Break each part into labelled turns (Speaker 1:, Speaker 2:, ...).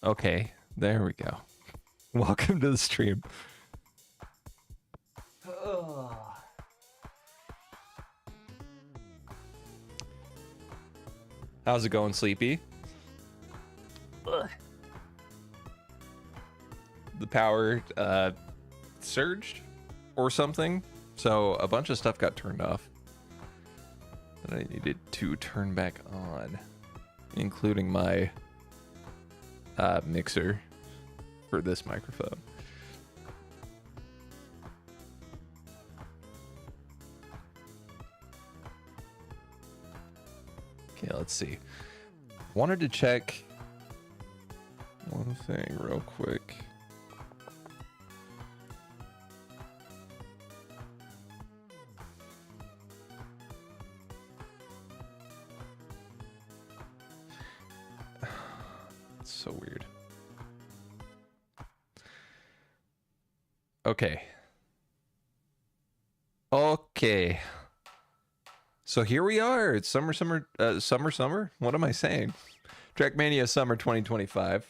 Speaker 1: Okay, there we go. Welcome to the stream. How's it going, Sleepy? The power surged or something, so a bunch of stuff got turned off that I needed to turn back on, including my mixer for this microphone. Okay, let's see. Wanted to check one thing real quick. It's so weird. Okay. Okay. So here we are. It's summer. What am I saying? Trackmania Summer 2025.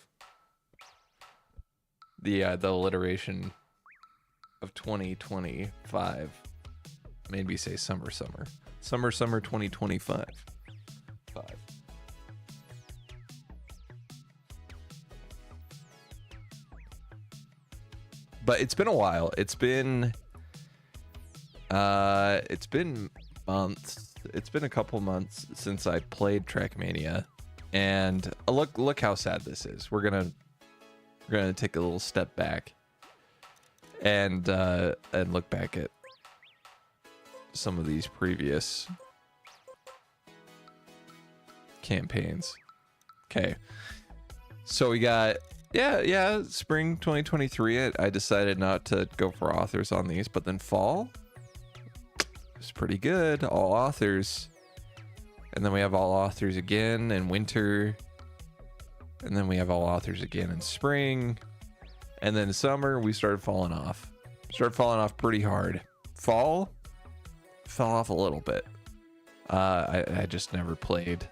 Speaker 1: The alliteration of 2025 made me say summer 2025. But it's been a while. It's been months. It's been a couple months since I played Trackmania, and look how sad this is. We're gonna take a little step back and look back at some of these previous campaigns. Okay, so we got spring 2023. I decided not to go for authors on these, but then fall, it's pretty good. All authors, and then we have all authors again in winter, and then we have all authors again in spring, and then summer we started falling off pretty hard. Fall fell off a little bit. I just never played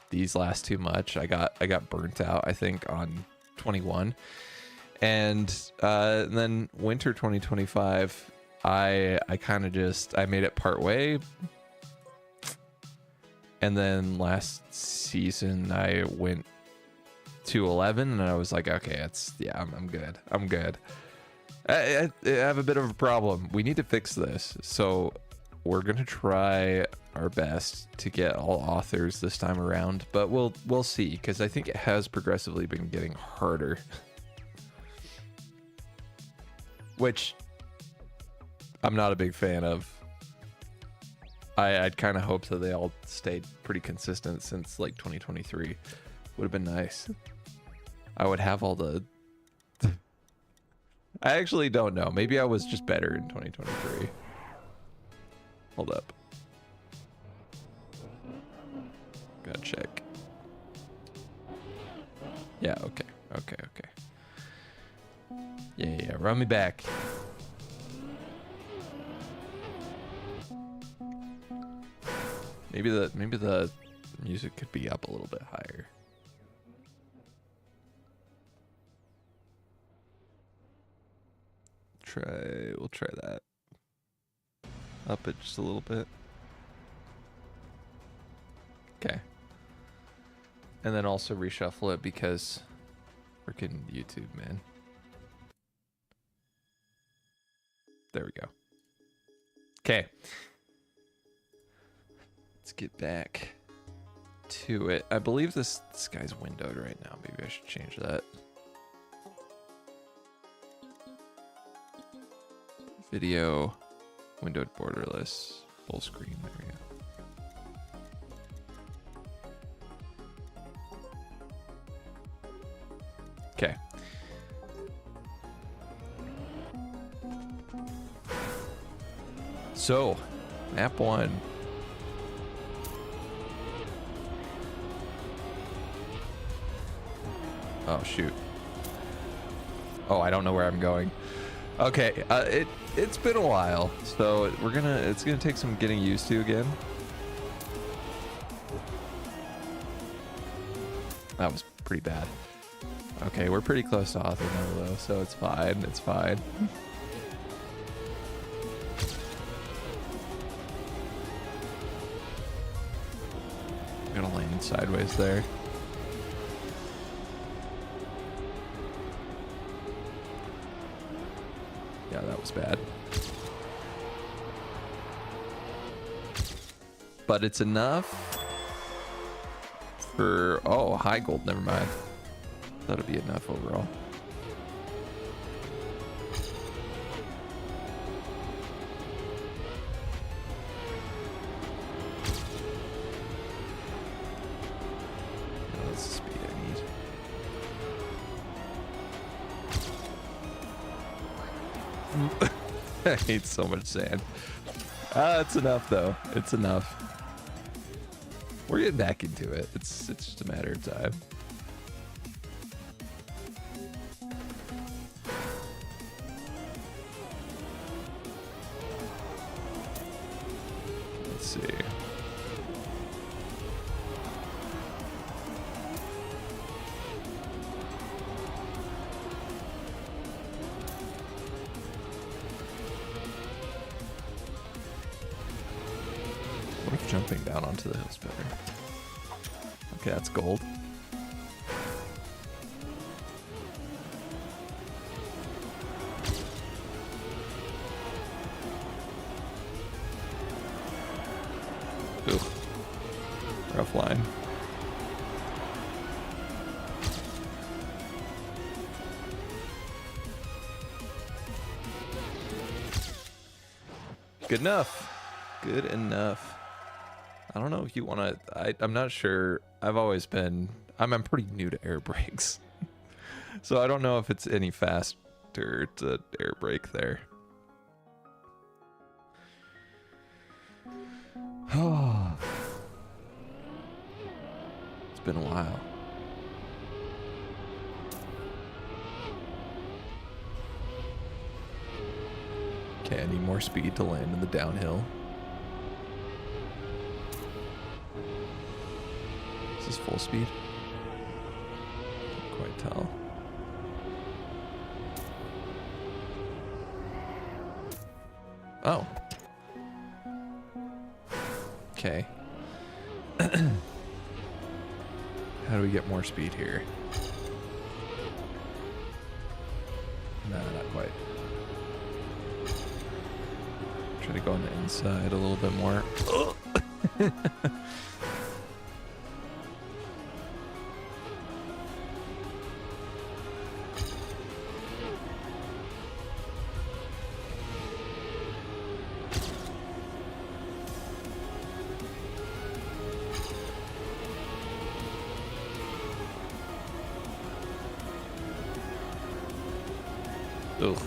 Speaker 1: these last too much. I got burnt out, I think, on 21, and then winter 2025 I kind of just made it part way, and then last season I went to 11 and I was like, okay, I'm good. I have a bit of a problem. We need to fix this, so we're gonna try our best to get all authors this time around, but we'll see, because I think it has progressively been getting harder. Which I'm not a big fan of. I'd kind of hoped that they all stayed pretty consistent since like 2023. Would have been nice. I would have all the... I actually don't know. Maybe I was just better in 2023. Hold up. Gotta check. Yeah, okay. Yeah, run me back. Maybe the music could be up a little bit higher. We'll try that. Up it just a little bit. Okay. And then also reshuffle it, because freaking YouTube, man. There we go. Okay. Let's get back to it. I believe this guy's windowed right now. Maybe I should change that. Video, windowed borderless, full screen. There we go. Okay. So, map 1. Oh shoot. Oh, I don't know where I'm going. Okay, it's been a while, so it's gonna take some getting used to again. That was pretty bad. Okay, we're pretty close to author now though, so it's fine. It's fine. I'm gonna land sideways there. Yeah, that was bad. But it's enough for... Oh, high gold. Never mind. That'll be enough overall. That's the speed I need. I hate so much sand. It's enough though. It's enough. We're getting back into it. It's just a matter of time. Let's see. What if jumping down onto the hill's better? Okay, that's gold. Ugh. Rough line. Good enough. Good enough. I don't know if you want to... I'm not sure. I've always been... I'm pretty new to air brakes. So I don't know if it's any faster to air brake there. Oh. It's been a while. Okay, I need more speed to land in the downhill. Is this full speed? Can't quite tell. Oh. Okay. How do we get more speed here? No, not quite. Try to go on the inside a little bit more. Ugh.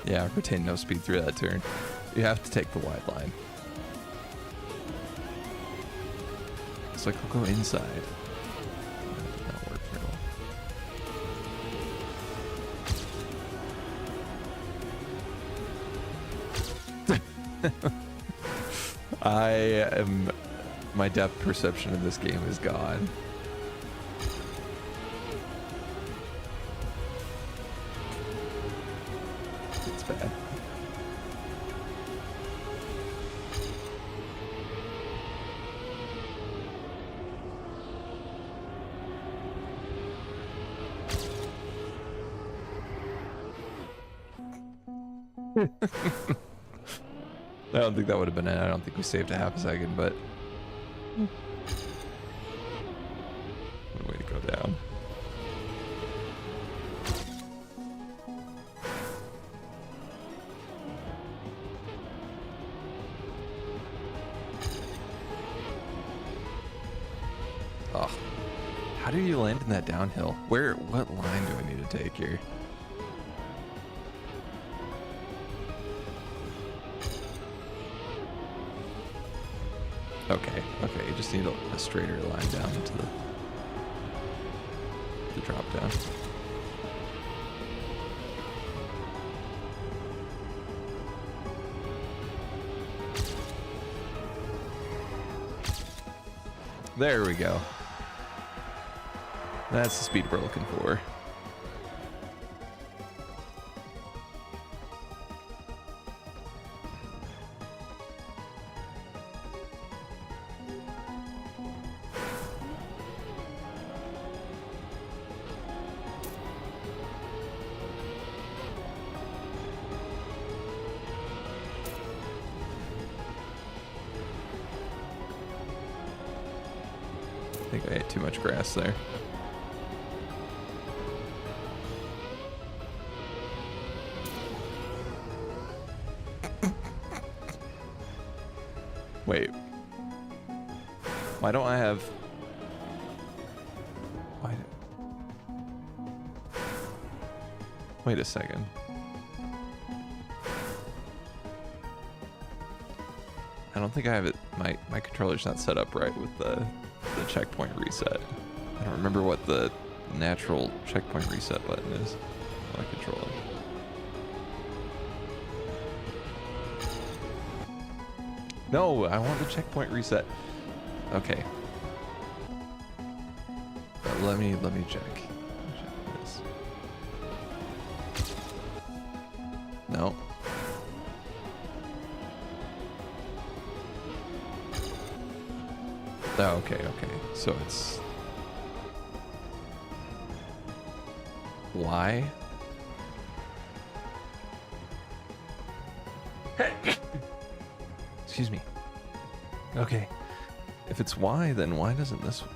Speaker 1: Yeah, retain no speed through that turn. You have to take the wide line. It's like we'll go inside. That did not work at all. My depth perception in this game is gone. It's bad. I don't think that would have been it. I don't think we saved a half a second, but what a way to go down. Oh, how do you land in that downhill? What line do I need to take here? Okay, you just need a straighter line down to the drop down. There we go. That's the speed we're looking for. I think I ate too much grass there. Wait. Why don't I have... Wait a second. I don't think I have it... My controller's not set up right with the checkpoint reset. I don't remember what the natural checkpoint reset button is on a controller. No, I want the checkpoint reset. Okay. Let me check. Check this. No. Oh, okay. So it's Y. Excuse me. Okay. If it's Y, then why doesn't this work?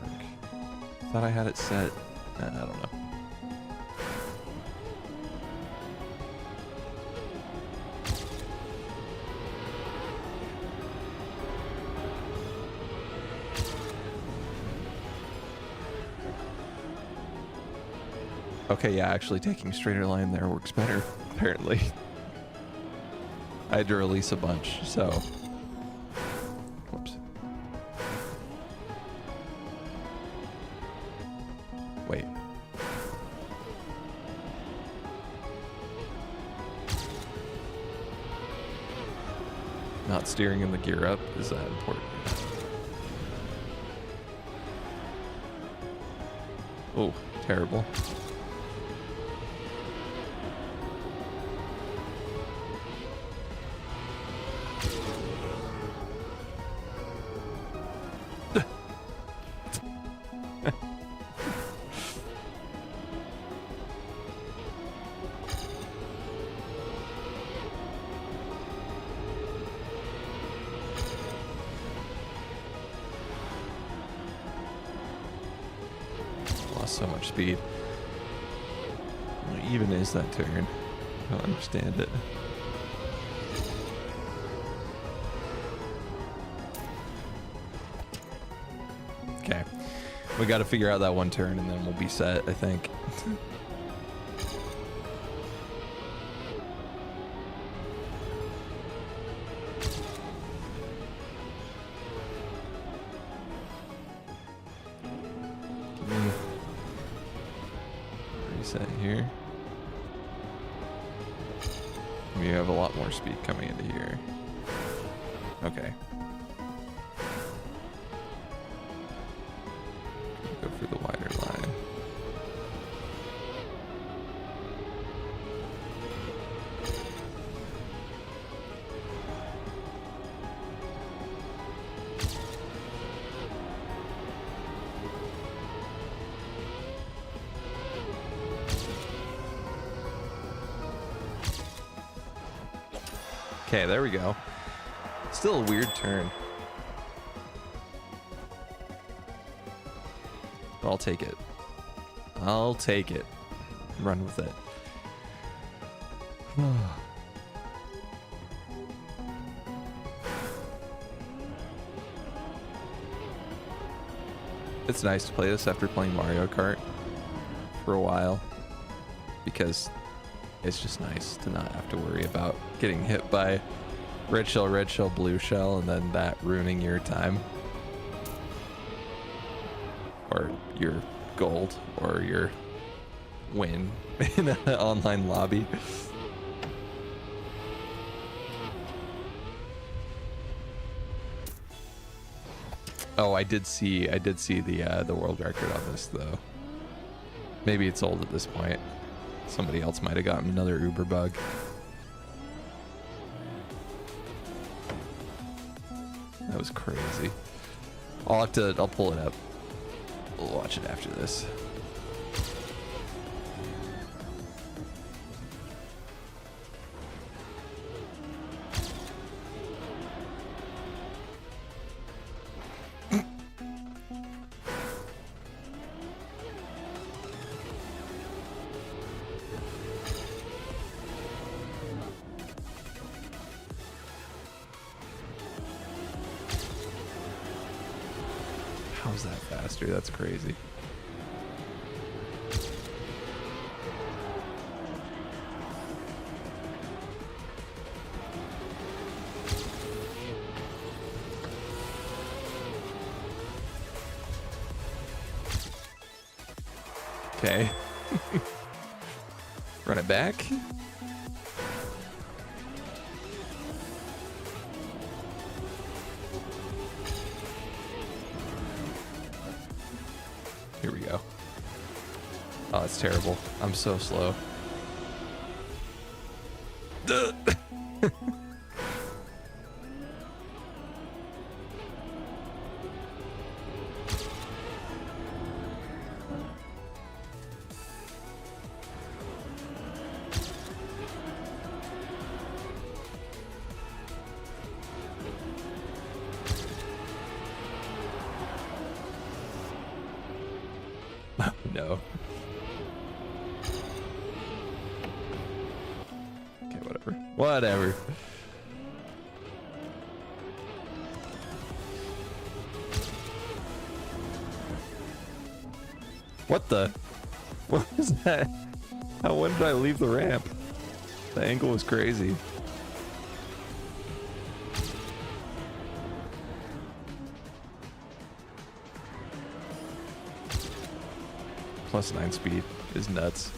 Speaker 1: Thought I had it set. I don't know. Okay, yeah, actually taking straighter line there works better, apparently. I had to release a bunch, so... Whoops. Wait. Not steering in the gear up, is that important? Oh, terrible. So much speed. What even is that turn? I don't understand it. Okay. We got to figure out that one turn and then we'll be set, I think. Reset here. We have a lot more speed coming into here. Okay. Go for the wider line. Okay, there we go. Still a weird turn. I'll take it. I'll take it. Run with it. It's nice to play this after playing Mario Kart for a while, because it's just nice to not have to worry about getting hit by red shell, blue shell, and then that ruining your time. Or your gold, or your win in an online lobby. Oh, I did see the world record on this though. Maybe it's old at this point. Somebody else might have gotten another Uber bug. That was crazy. I'll pull it up. We'll watch it after this. How's that faster? That's crazy. Okay. Run it back. Here we go. Oh, it's terrible. I'm so slow. No. Okay, whatever. Whatever. What the? What was that? When did I leave the ramp? The angle was crazy. +9 speed is nuts.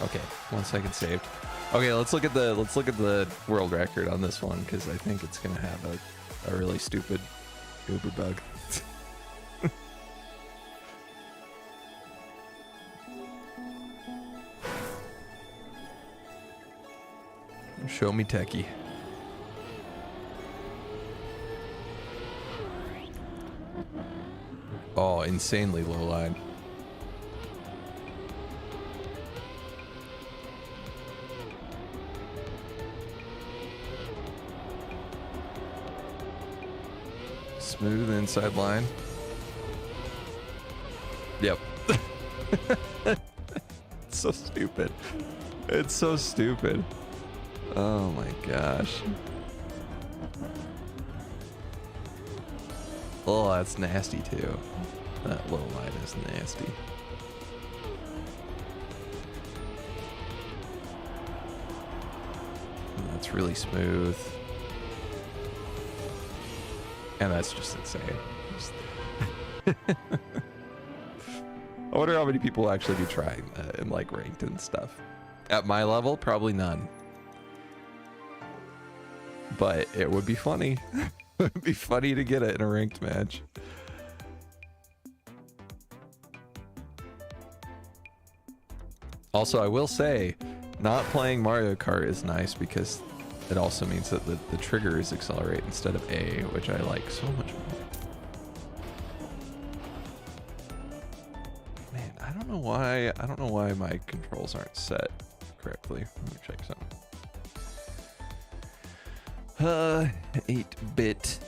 Speaker 1: Okay, 1 second saved. Okay, let's look at the world record on this one because I think it's gonna have a really stupid Uber bug. Show me techie. Oh, insanely low line. Smooth inside line. Yep. It's so stupid. It's so stupid. Oh my gosh. Oh, that's nasty too. That low line is nasty. And that's really smooth. And that's just insane. I wonder how many people will actually be trying that in like ranked and stuff. At my level, probably none. But it would be funny. It would be funny to get it in a ranked match. Also, I will say, not playing Mario Kart is nice because it also means that the triggers accelerate instead of A, which I like so much more. Man, I don't know why my controls aren't set correctly. Let me check something. 8-bit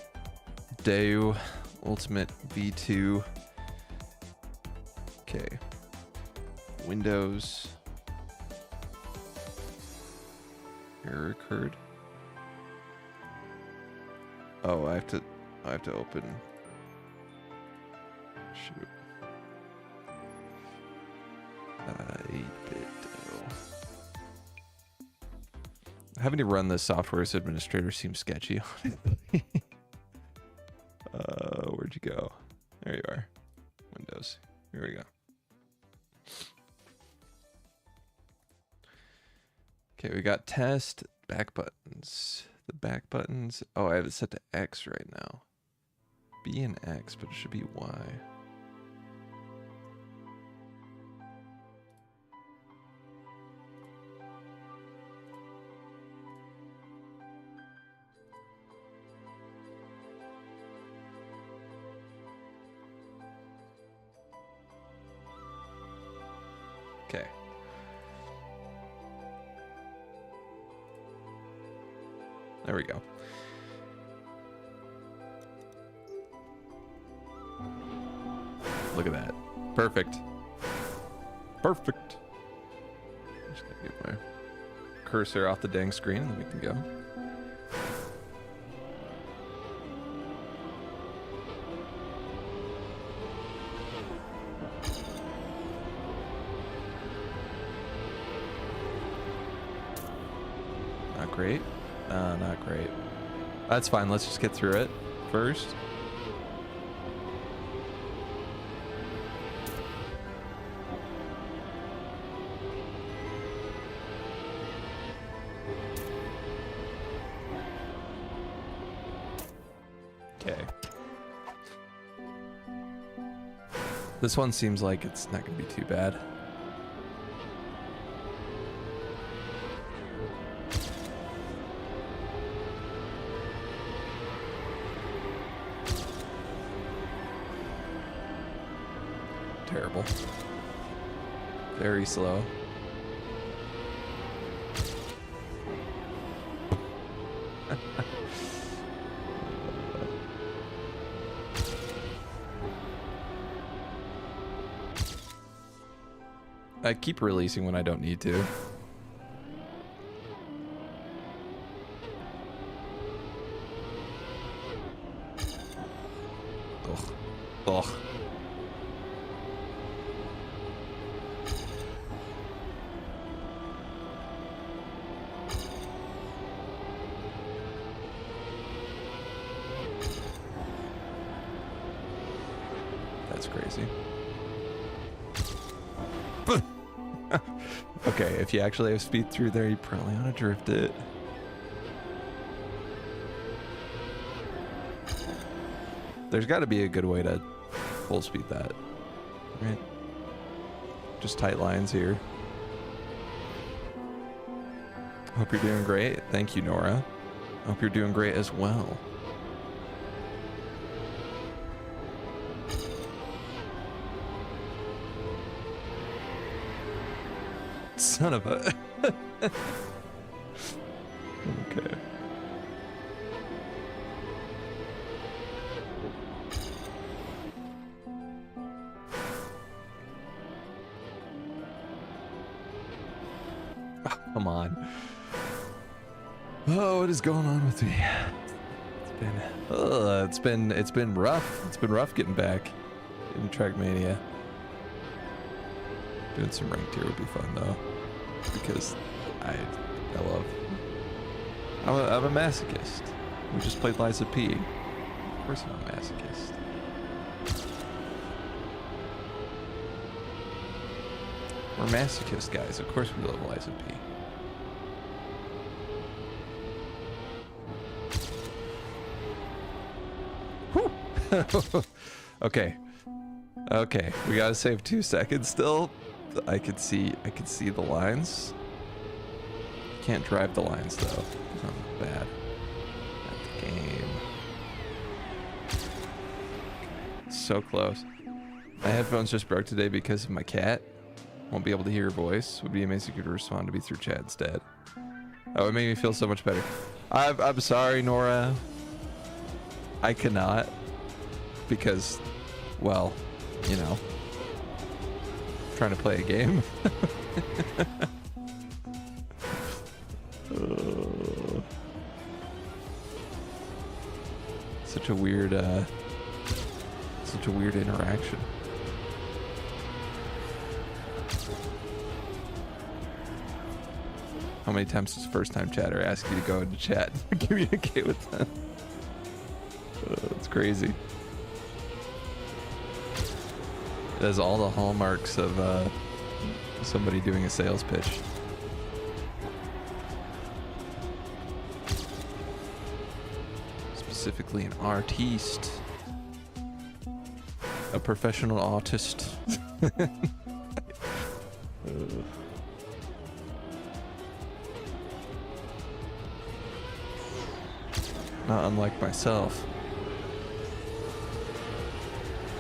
Speaker 1: DAO Ultimate V2. Okay. Windows. Error occurred. Oh, I have to open. Shoot. 8-bit DAO. Having to run the software as administrator seems sketchy, honestly. Where'd you go? There you are. Windows. Here we go. Okay, we got test, back buttons. The back buttons. Oh, I have it set to X right now. B and X, but it should be Y. Okay. There we go. Look at that. Perfect. Perfect. I'm just gonna get my cursor off the dang screen and then we can go. Not great. Not great. That's fine. Let's just get through it first. Okay. This one seems like it's not going to be too bad. Terrible. Very slow. I keep releasing when I don't need to. Ugh. Ugh. That's crazy. Okay, if you actually have speed through there, you probably want to drift it. There's got to be a good way to full speed that, right? Just tight lines here. Hope you're doing great. Thank you, Nora. Hope you're doing great as well. Son of a... Okay. Oh, come on. Oh, what is going on with me? It's been rough. It's been rough getting back in Trackmania. Doing some ranked here would be fun though, because I love. I'm a masochist. We just played Liza P. Of course I'm a masochist. We're masochist guys. Of course we love Liza P. Whew. Okay. Okay. We gotta save 2 seconds still. I could see the lines. Can't drive the lines though. Not bad. Not the game. So close. My headphones just broke today because of my cat. Won't be able to hear your voice. Would be amazing if you could respond to me through chat instead. Oh, it made me feel so much better. I'm sorry, Nora. I cannot because, well, you know. Trying to play a game. Such a weird interaction. How many times does first time chatter ask you to go into chat and communicate with them? It's crazy. It has all the hallmarks of somebody doing a sales pitch. Specifically an artiste. A professional artist. Not unlike myself.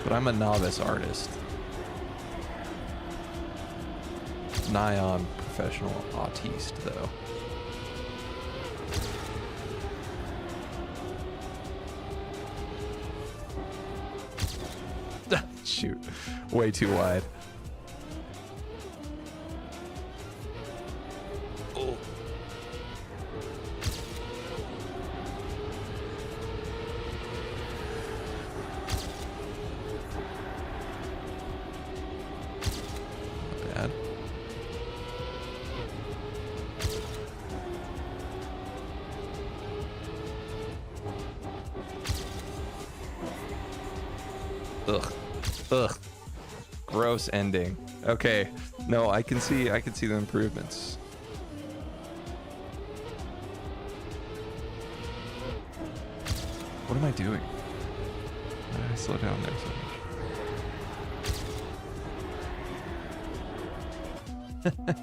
Speaker 1: But I'm a novice artist. Nigh on professional artiste, though. Shoot. Way too wide. Oh. Not bad. Ugh. Ugh. Gross ending. Okay. No, I can see the improvements. What am I doing? Why did I slow down there so much?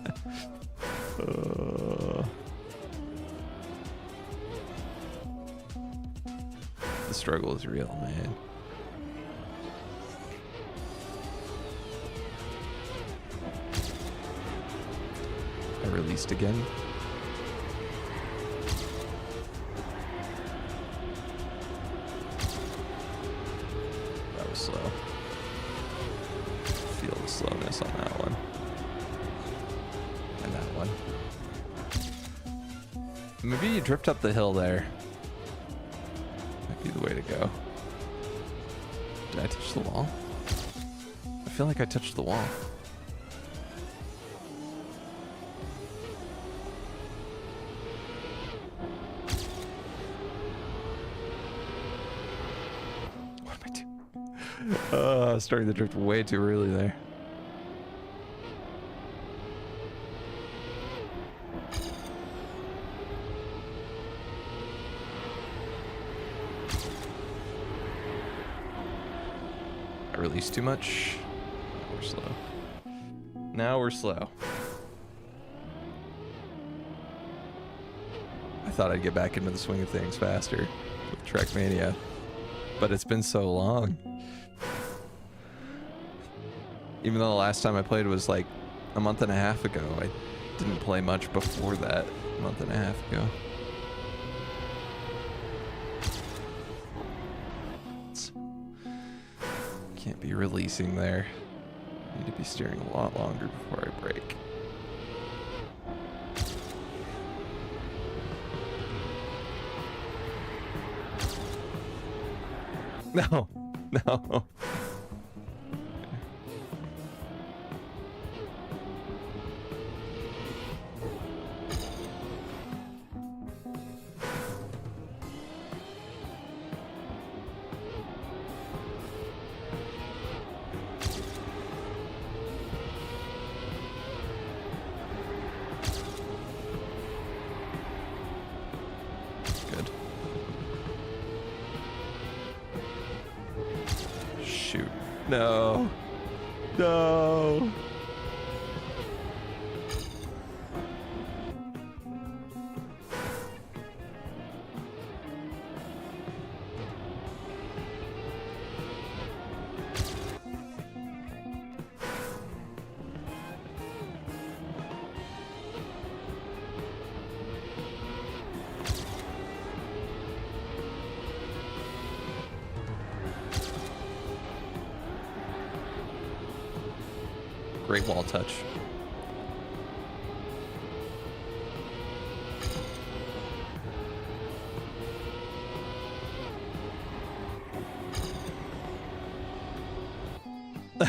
Speaker 1: The struggle is real, man. Released again. That was slow. Feel the slowness on that one. And that one. Maybe you drift up the hill there. Might be the way to go. Did I touch the wall? I feel like I touched the wall. Starting to drift way too early there. I released too much. Now we're slow. Now we're slow. I thought I'd get back into the swing of things faster with Trackmania, but it's been so long. Even though the last time I played was like a month and a half ago, I didn't play much before that a month and a half ago. Can't be releasing there. Need to be steering a lot longer before I brake. No, no. No. No. Great wall touch. I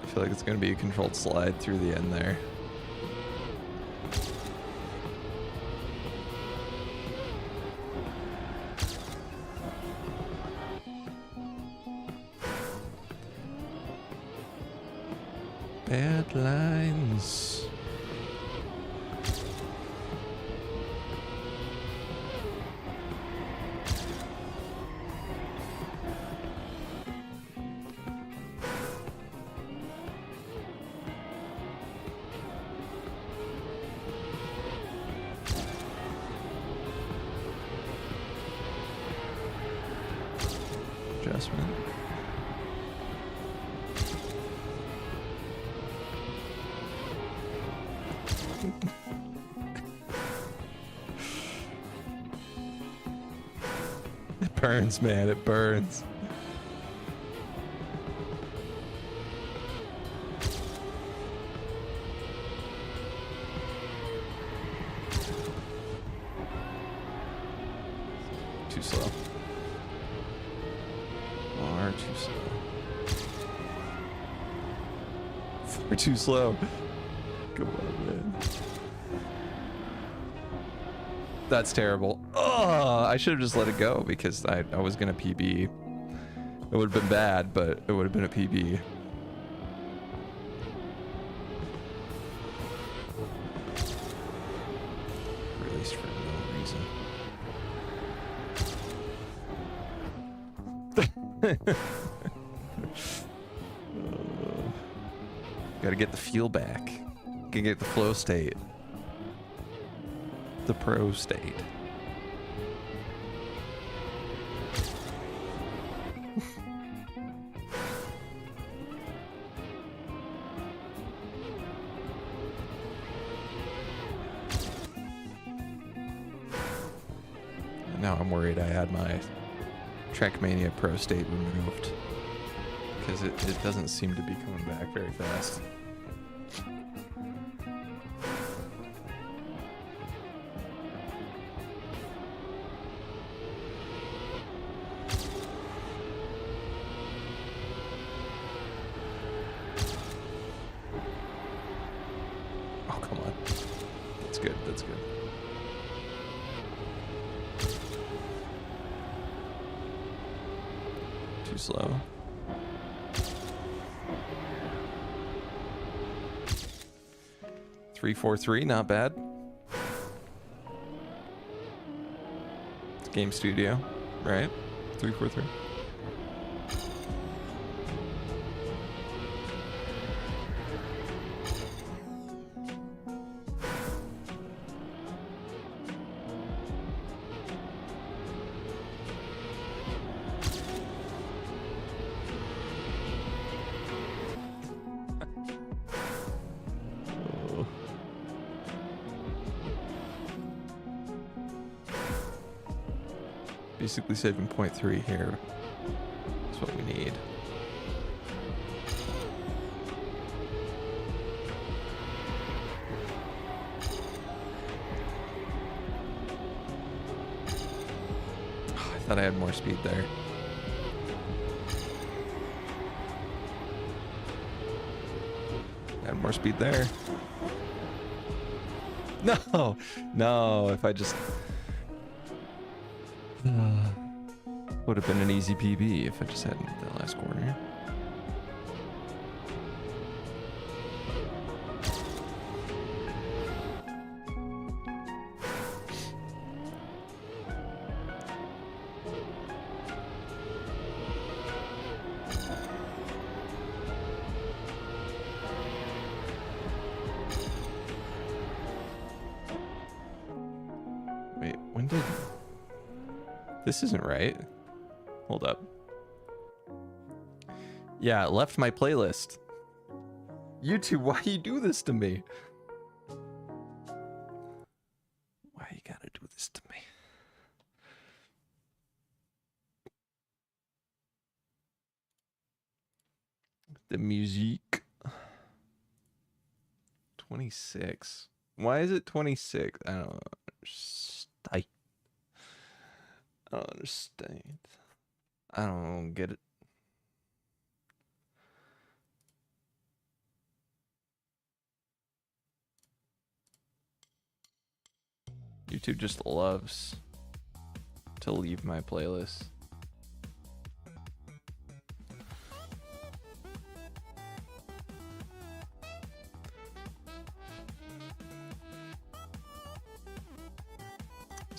Speaker 1: feel like it's going to be a controlled slide through the end there. Headlines. Adjustment. It burns, man. It burns. Too slow. Far too slow. Far too slow. Come on, man. That's terrible. Oh, I should have just let it go because I was gonna PB. It would have been bad, but it would have been a PB. Released for no reason. Gotta get the feel back. Gotta get the flow state. The pro state. Now I'm worried I had my Trackmania Pro state removed because it doesn't seem to be coming back very fast. Oh, come on. That's good. That's good. Too slow. Three, 4, 3, not bad. It's Game Studio, right? 3, 4, 3. Basically saving 0.3 here. That's what we need. Oh, I thought I had more speed there. I had more speed there. No, no, if I just... would have been an easy PB if I just hadn't hit that last corner. Wait, when did... This isn't right. Hold up. Yeah, it left my playlist. YouTube, why you do this to me? Why you gotta do this to me? The music. 26. Why is it 26? I don't understand. I don't understand. I don't get it. YouTube just loves to leave my playlist.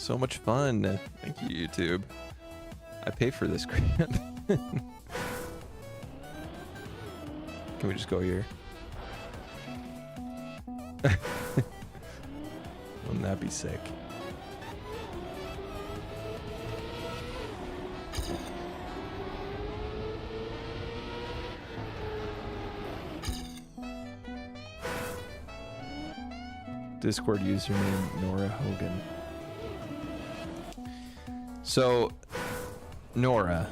Speaker 1: So much fun. Thank you, YouTube. I pay for this crap. Can we just go here? Wouldn't that be sick? Discord username Nora Hogan. So, Nora,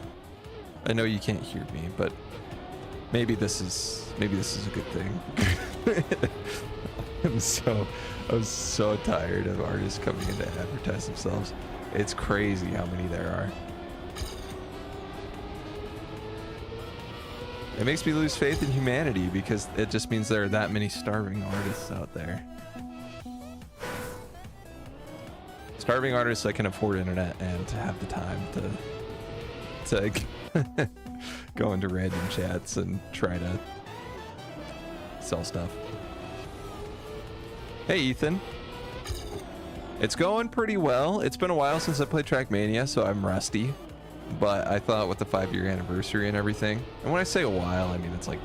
Speaker 1: I know you can't hear me, but maybe this is a good thing. I'm so tired of artists coming in to advertise themselves. It's crazy how many there are. It makes me lose faith in humanity because it just means there are that many starving artists out there. Starving artists that can afford internet and to have the time to go into random chats and try to sell stuff. Hey Ethan. It's going pretty well. It's been a while since I played Trackmania, so I'm rusty. But I thought with the 5-year anniversary and everything, and when I say a while, I mean it's like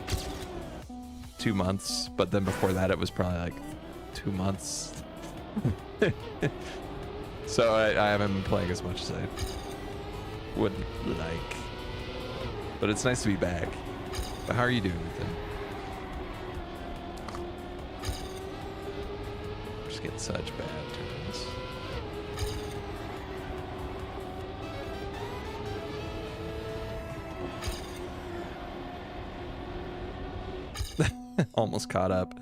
Speaker 1: 2 months, but then before that it was probably like 2 months. So I haven't been playing as much as I would like. But it's nice to be back. But how are you doing, Ethan? Just getting such bad turns. Almost caught up.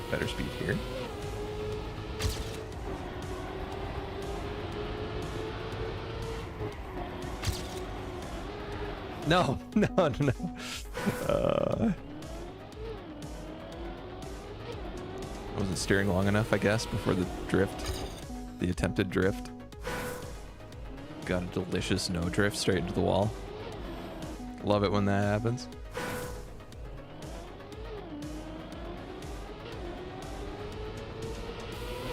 Speaker 1: Better speed here. No. I wasn't steering long enough, I guess, before the drift. The attempted drift. Got a delicious no drift straight into the wall. Love it when that happens.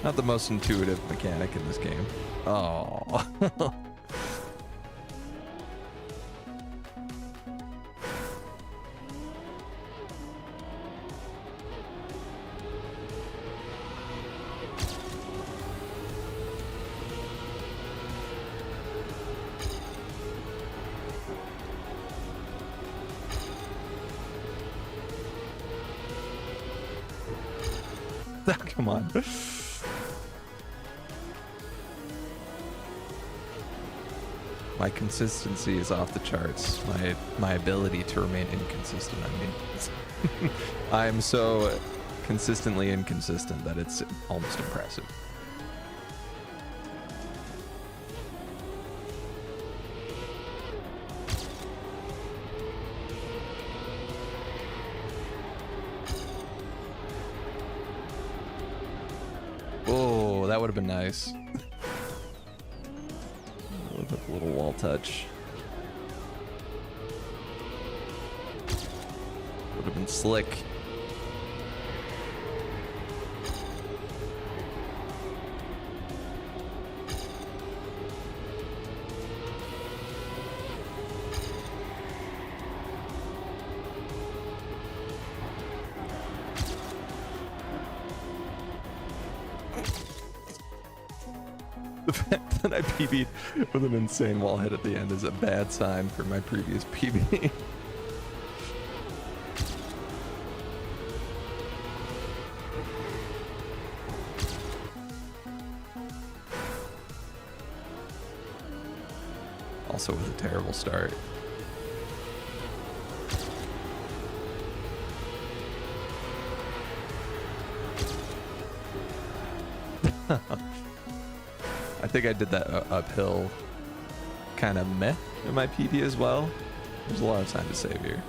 Speaker 1: Not the most intuitive mechanic in this game. Oh. Come on. My consistency is off the charts. My ability to remain inconsistent, I mean. I'm so consistently inconsistent that it's almost impressive. Oh, that would have been nice. With a little wall touch. Would have been slick. The fact that I PB'd with an insane wall hit at the end is a bad sign for my previous PB. Also with a terrible start. I think I did that uphill kind of meh in my PB as well. There's a lot of time to save here.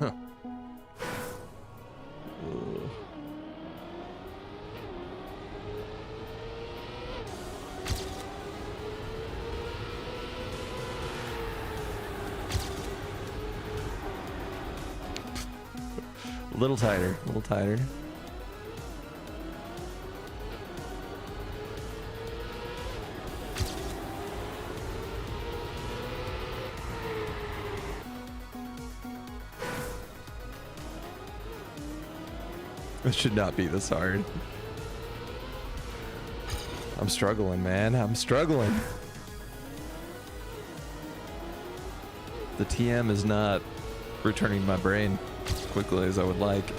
Speaker 1: A little tighter, a little tighter. It should not be this hard. I'm struggling, man. I'm struggling. The TM is not returning to my brain as quickly as I would like.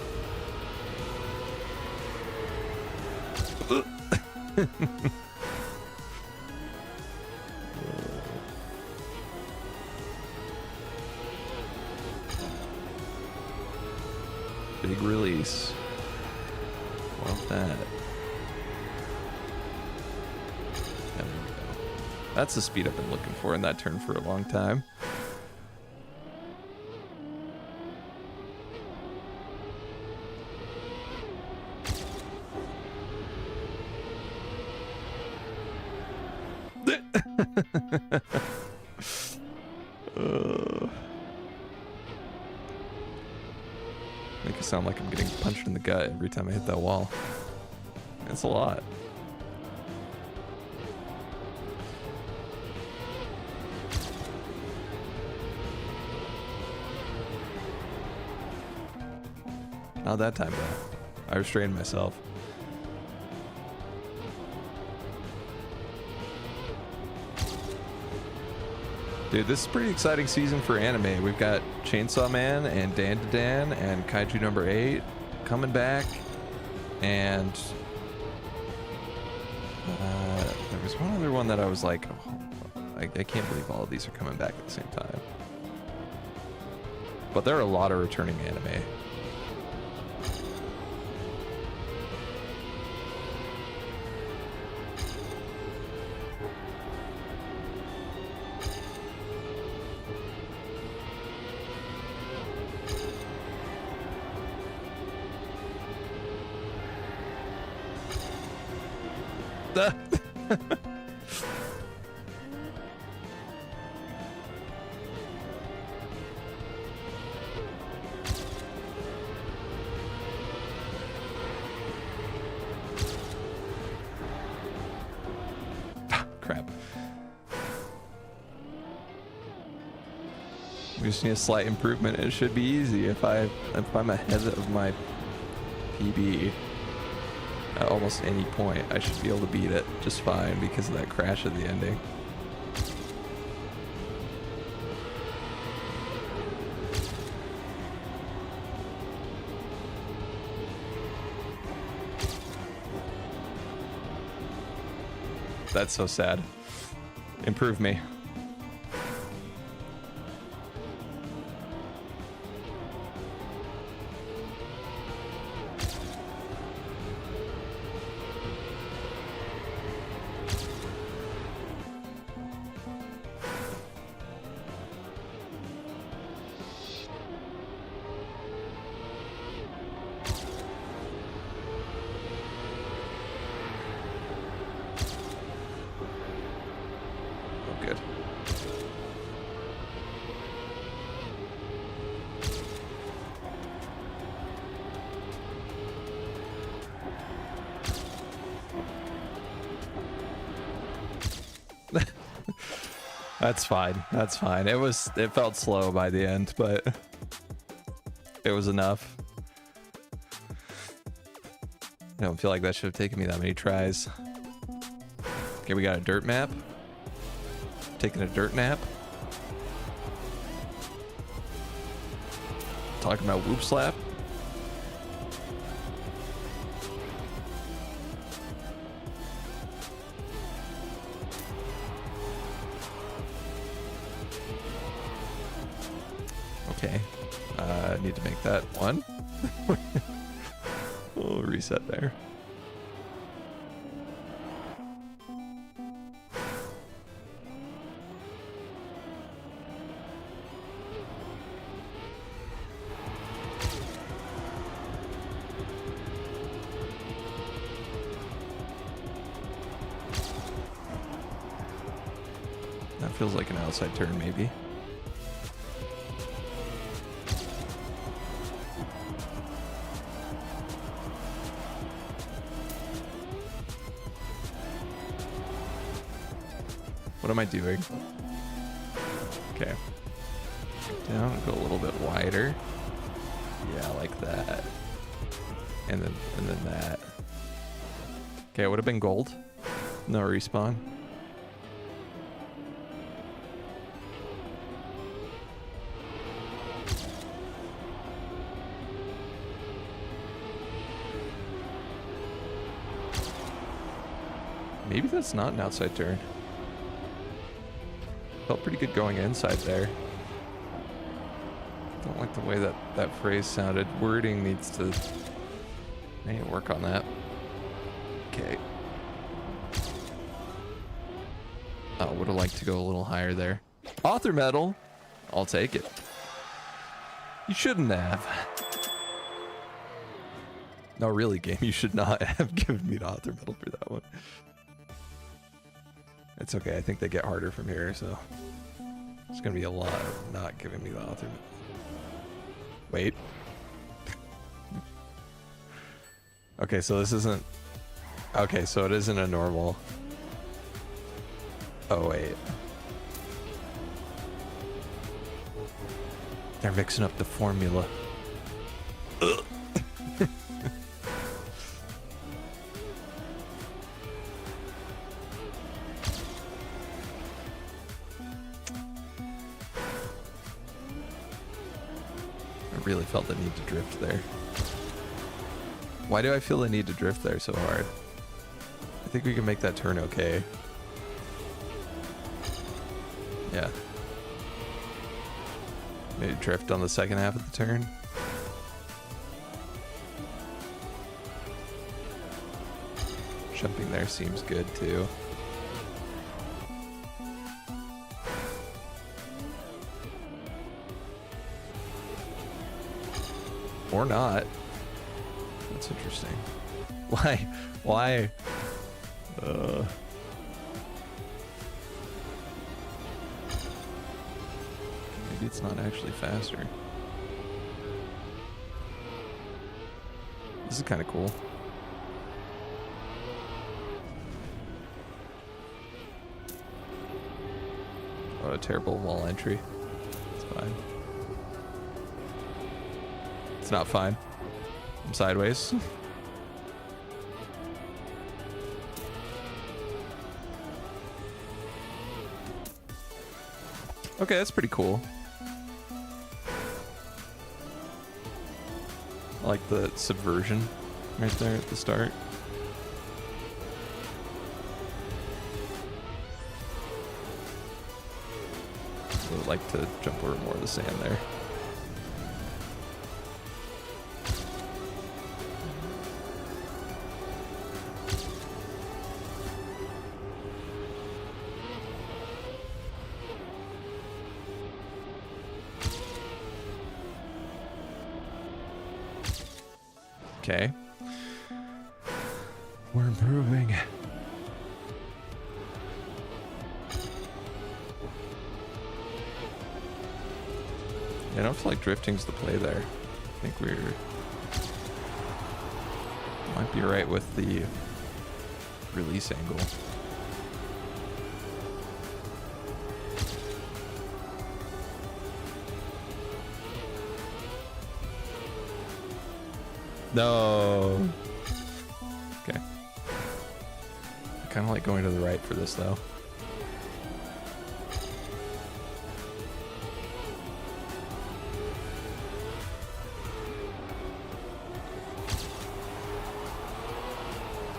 Speaker 1: Big release. Love that. There we go. That's the speed I've been looking for in that turn for a long time. Make it sound like I'm getting punched in the gut every time I hit that wall. That's a lot. Not that time though. I restrained myself. Dude, this is a pretty exciting season for anime. We've got Chainsaw Man and Dan to Dan and Kaiju number 8 coming back. And there was one other one that I was like, oh, I can't believe all of these are coming back at the same time. But there are a lot of returning anime. Crap. We just need a slight improvement. It should be easy if I'm ahead of my PB. At almost any point, I should be able to beat it just fine because of that crash at the ending. That's so sad. Improve me. Good. That's fine. That's fine. It felt slow by the end, but it was enough. I don't feel like that should have taken me that many tries. Okay, we got a dirt map. Taking a dirt nap. Talking about whoop slap. Okay. I need to make that one. We'll reset there. feels like an outside turn, maybe. What am I doing? Okay. Down, go a little bit wider. Yeah, like that. And then that. Okay, it would have been gold. No respawn. Maybe that's not an outside turn. Felt pretty good going inside there. Don't like the way that phrase sounded. Wording needs to... I need to work on that. Okay. Oh, would have liked to go a little higher there. Author medal. I'll take it. You shouldn't have. No, really, game. You should not have given me the author medal for that one. It's okay. I think they get harder from here, so it's gonna be a lot of not giving me the author medal. Wait. Okay, so this isn't... Okay, so it isn't a normal... Oh, wait. They're mixing up the formula. Ugh. I really felt the need to drift there. Why do I feel the need to drift there so hard? I think we can make that turn okay. Yeah. Maybe drift on the second half of the turn. Jumping there seems good too. Or not. That's interesting. Why? Why? Maybe it's not actually faster. This is kind of cool. Oh, a terrible wall entry. It's fine. It's not fine. I'm sideways. Okay, that's pretty cool. I like the subversion right there at the start. I would like to jump over more of the sand there. Okay. We're improving. Yeah, I don't feel like drifting's the play there. I think we're... Might be right with the release angle. No. Okay. I kind of like going to the right for this though.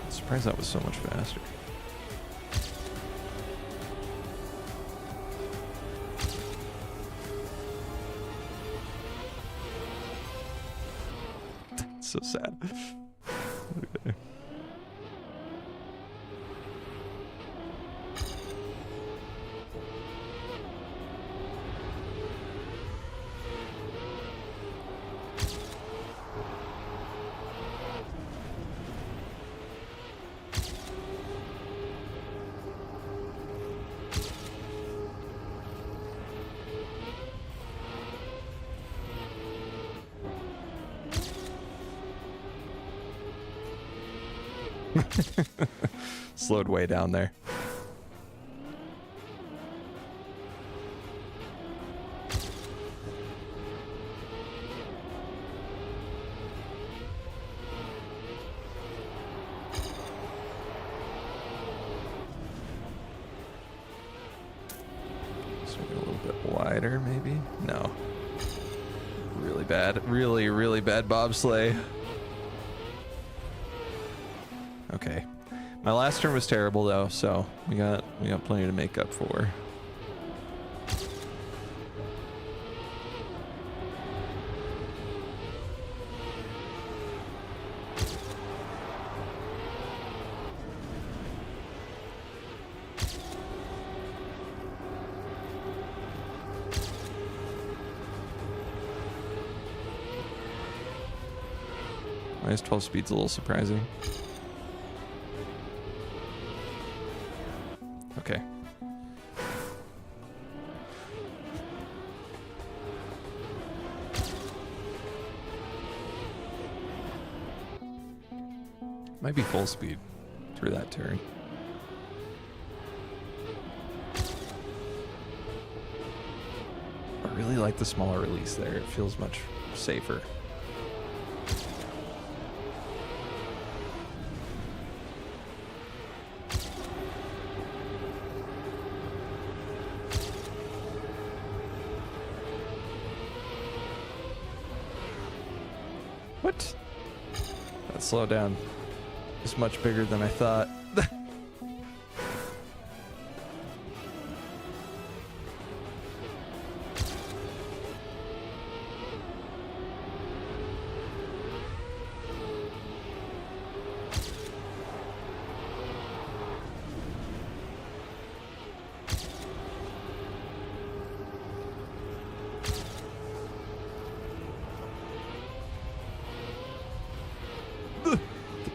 Speaker 1: I'm surprised that was so much faster. So sad. Okay. Slowed way down there. Wider, maybe? No. Really bad. Really, really bad bobsleigh. Okay. My last turn was terrible though, so we got plenty to make up for. Minus 12 speed's a little surprising. Okay. Might be full speed through that turn. I really like the smaller release there. It feels much safer. What? That slowdown is much bigger than I thought.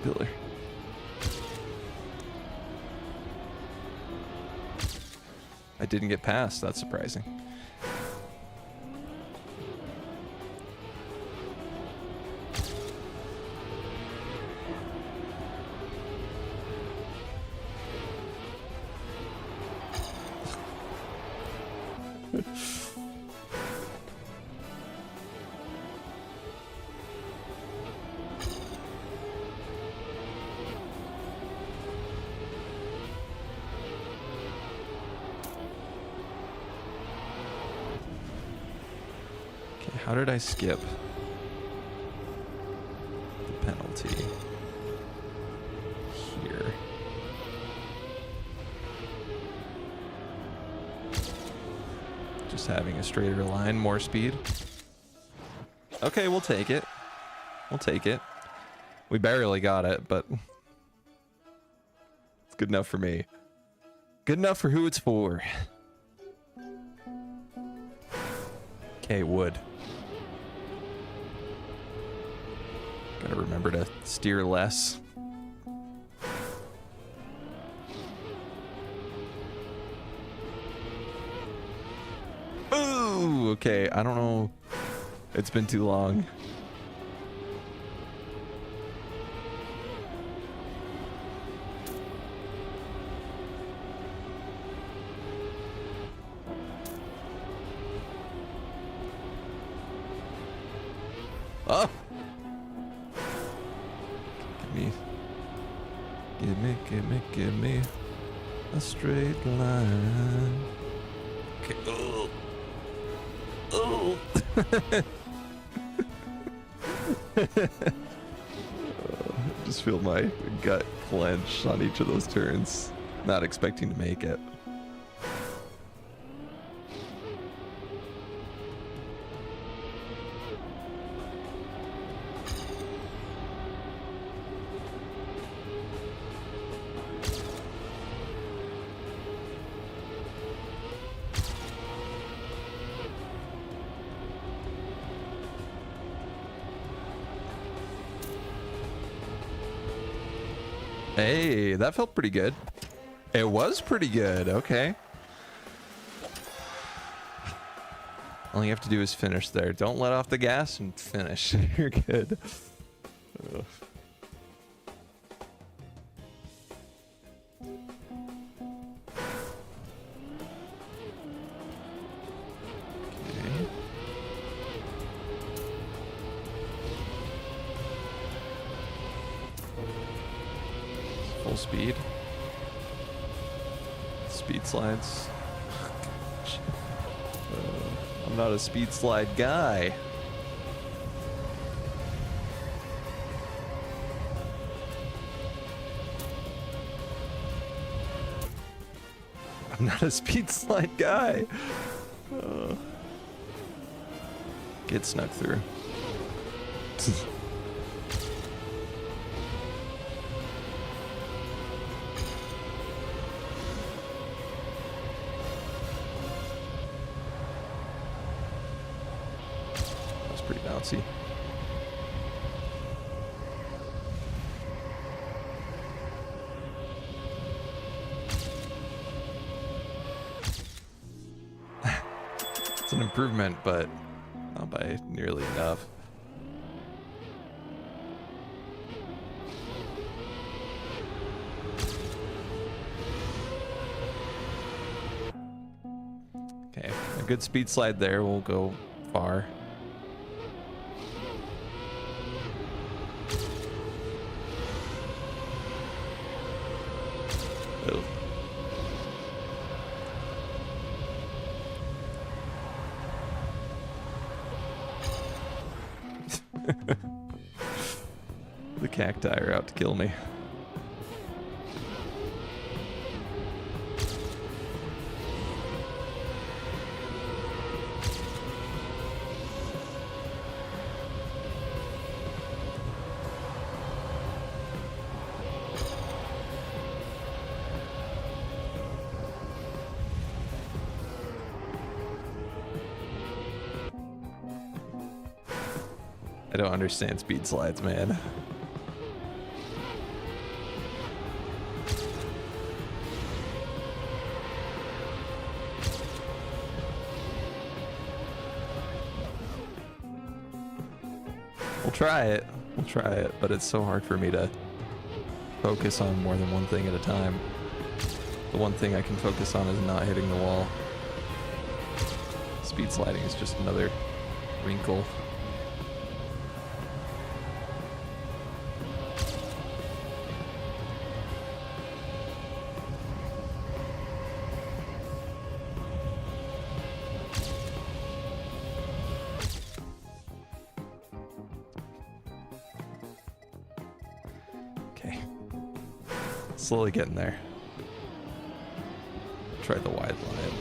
Speaker 1: Pillar. I didn't get past. That's surprising. How did I skip the penalty here? Just having a straighter line, more speed. Okay, we'll take it. We'll take it. We barely got it, but it's good enough for me. Good enough for who it's for. Okay, wood. Gotta remember to steer less. Ooh, okay, I don't know. It's been too long. Oh! Give me a straight line. Okay. Oh. Oh. I just feel my gut clench on each of those turns. Not expecting to make it. Hey, that felt pretty good. It was pretty good. Okay. All you have to do is finish there. Don't let off the gas and finish. You're good. Ugh. full speed. Speed slides. I'm not a speed slide guy. I'm not a speed slide guy. Get snuck through. That's pretty bouncy. It's an improvement, but not by nearly enough. Okay, a good speed slide there will go far. Ugh. The cacti are out to kill me. I don't understand speed slides, man. We'll try it. We'll try it, but it's so hard for me to focus on more than one thing at a time. The one thing I can focus on is not hitting the wall. Speed sliding is just another wrinkle. Okay. Slowly getting there. Try the wide line.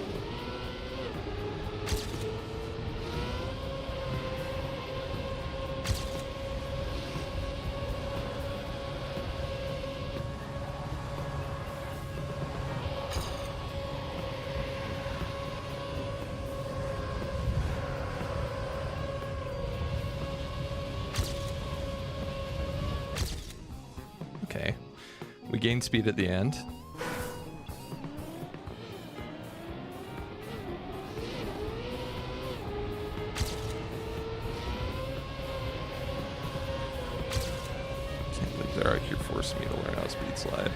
Speaker 1: Okay. We gain speed at the end. Can't believe they're out here forcing me to learn how to speed slide.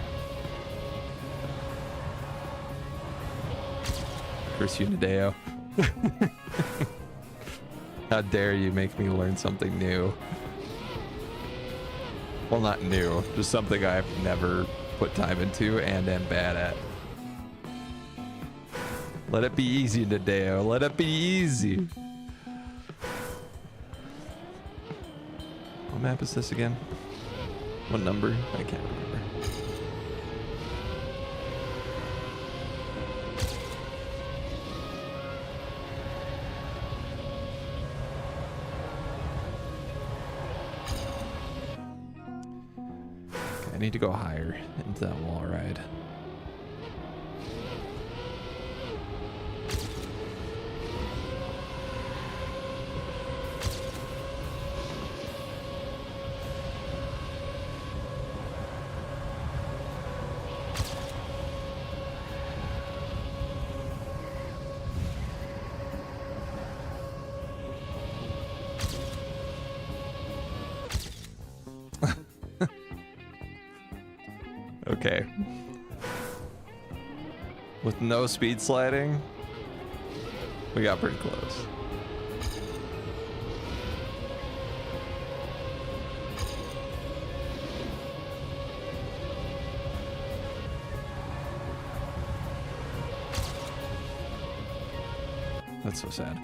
Speaker 1: Curse you, Nadeo. How dare you make me learn something new? Well, not new, just something I've never put time into and am bad at. Let it be easy, Nadeo. Let it be easy. What map is this again? What number? I can't remember. I need to go higher into that wall ride. Okay. With no speed sliding, we got pretty close. That's so sad.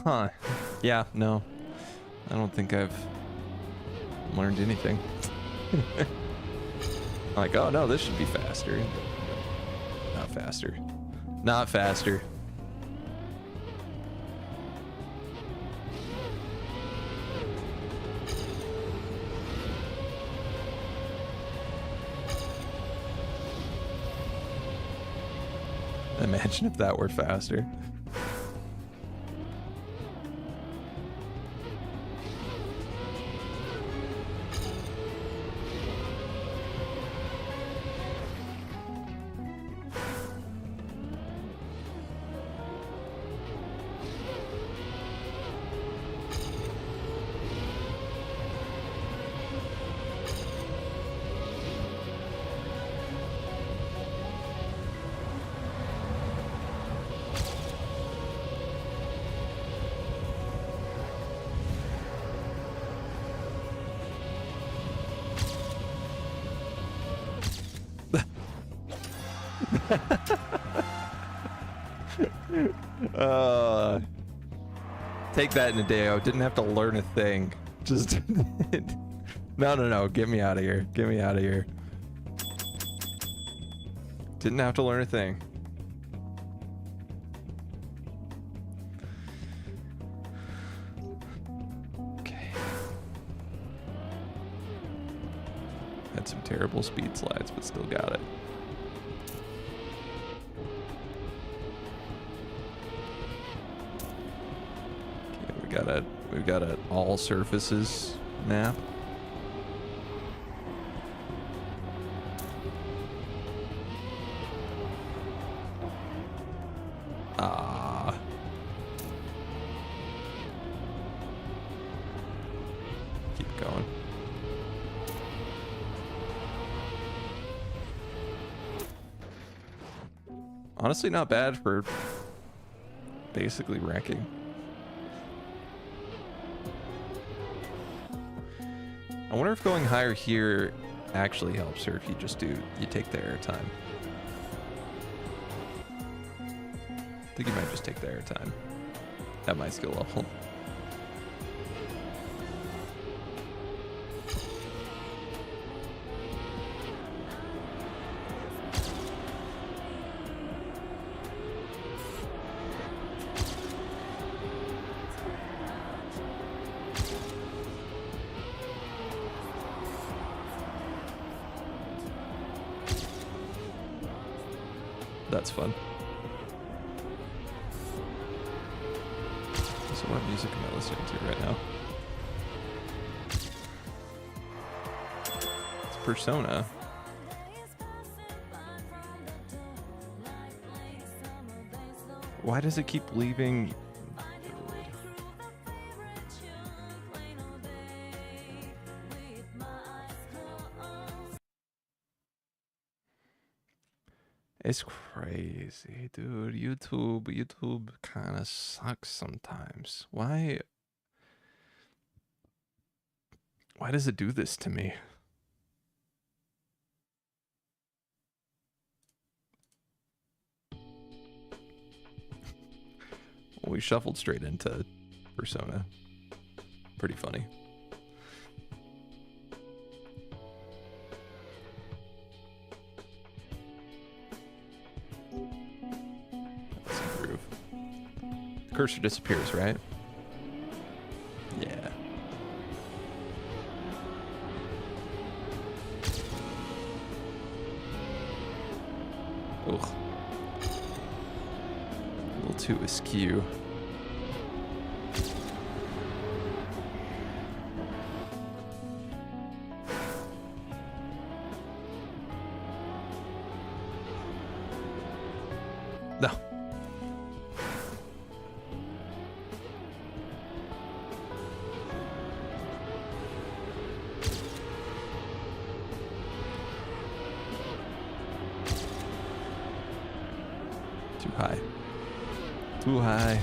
Speaker 1: Huh. Yeah, no. I don't think I've learned anything. Like, oh no, this should be faster. Not faster. Not faster. Imagine if that were faster. Take that in a day. I didn't have to learn a thing. Just no. Get me out of here. Get me out of here. Didn't have to learn a thing. Okay. Had some terrible speed slides, but still got it. We've got a all surfaces map. Keep going. Honestly, not bad for basically wrecking. I wonder if going higher here actually helps, or if you just you take the air time. I think you might just take the air time at my skill level. That's fun. So what music am I listening to right now? It's Persona. Why does it keep leaving? It's crazy, dude. YouTube kind of sucks sometimes. Why does it do this to me? We shuffled straight into Persona. Pretty funny. Cursor disappears, right? Yeah. Ugh. A little too askew. No. high. Too high.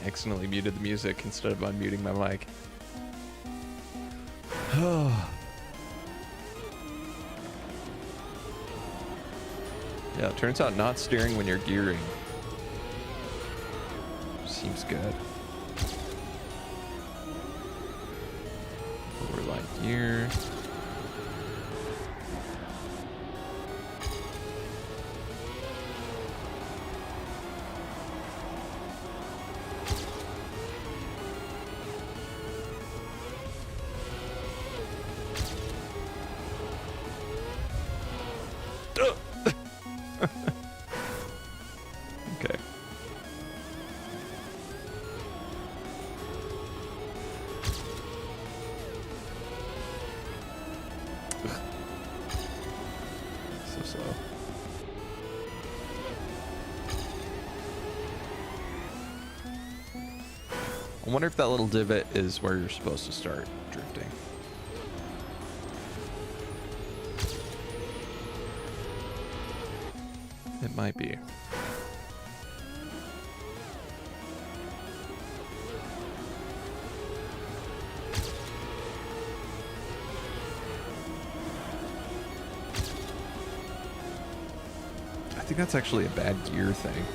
Speaker 1: Accidentally muted the music instead of unmuting my mic. Yeah, it turns out not steering when you're gearing seems good. Overline gear. Okay. So slow. I wonder if that little divot is where you're supposed to start drifting. It It might be. I think that's actually a bad gear thing.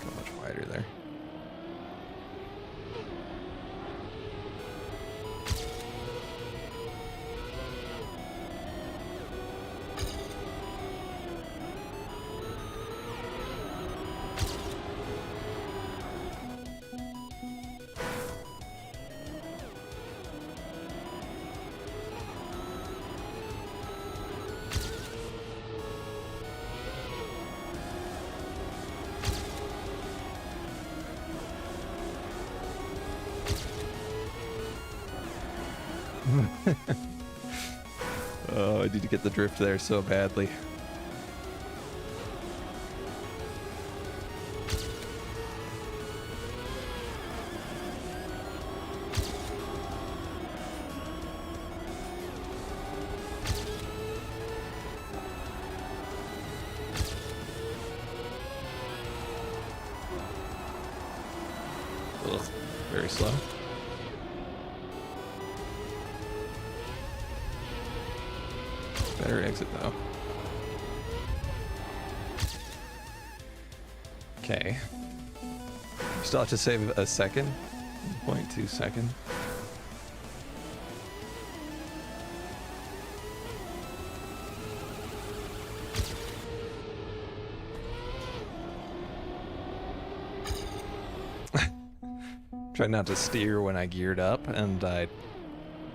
Speaker 1: Go much wider there. Oh, I need to get the drift there so badly. Ugh, very slow. Better exit though. Okay. Still have to save a second. 0.2 second. Tried not to steer when I geared up, and I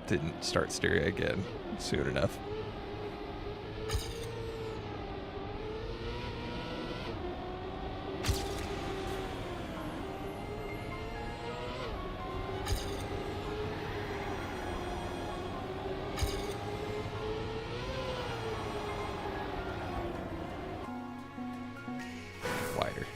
Speaker 1: didn't start steering again soon enough. Wider.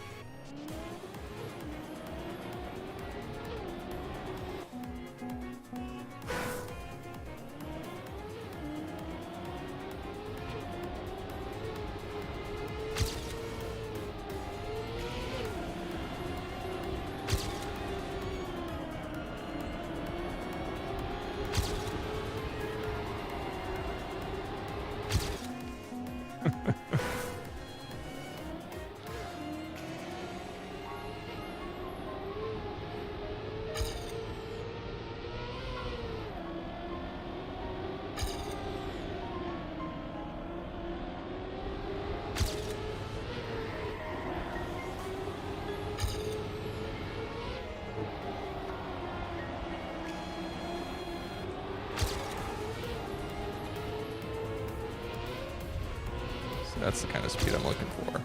Speaker 1: That's the kind of speed I'm looking for.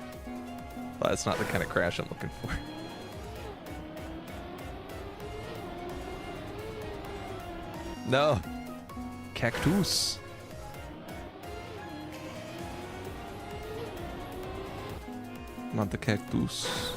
Speaker 1: But that's not the kind of crash I'm looking for. No! Cactus! Not the cactus.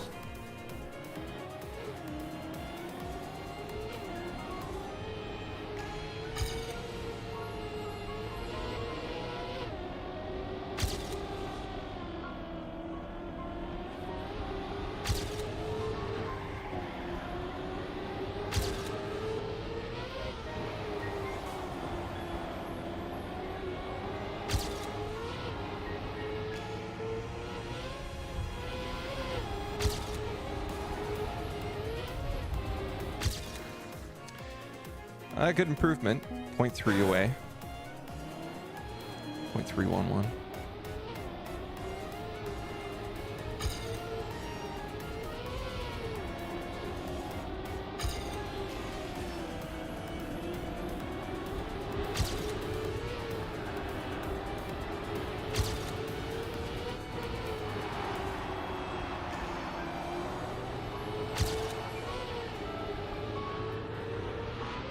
Speaker 1: Good improvement. 0.3 away. 0.311.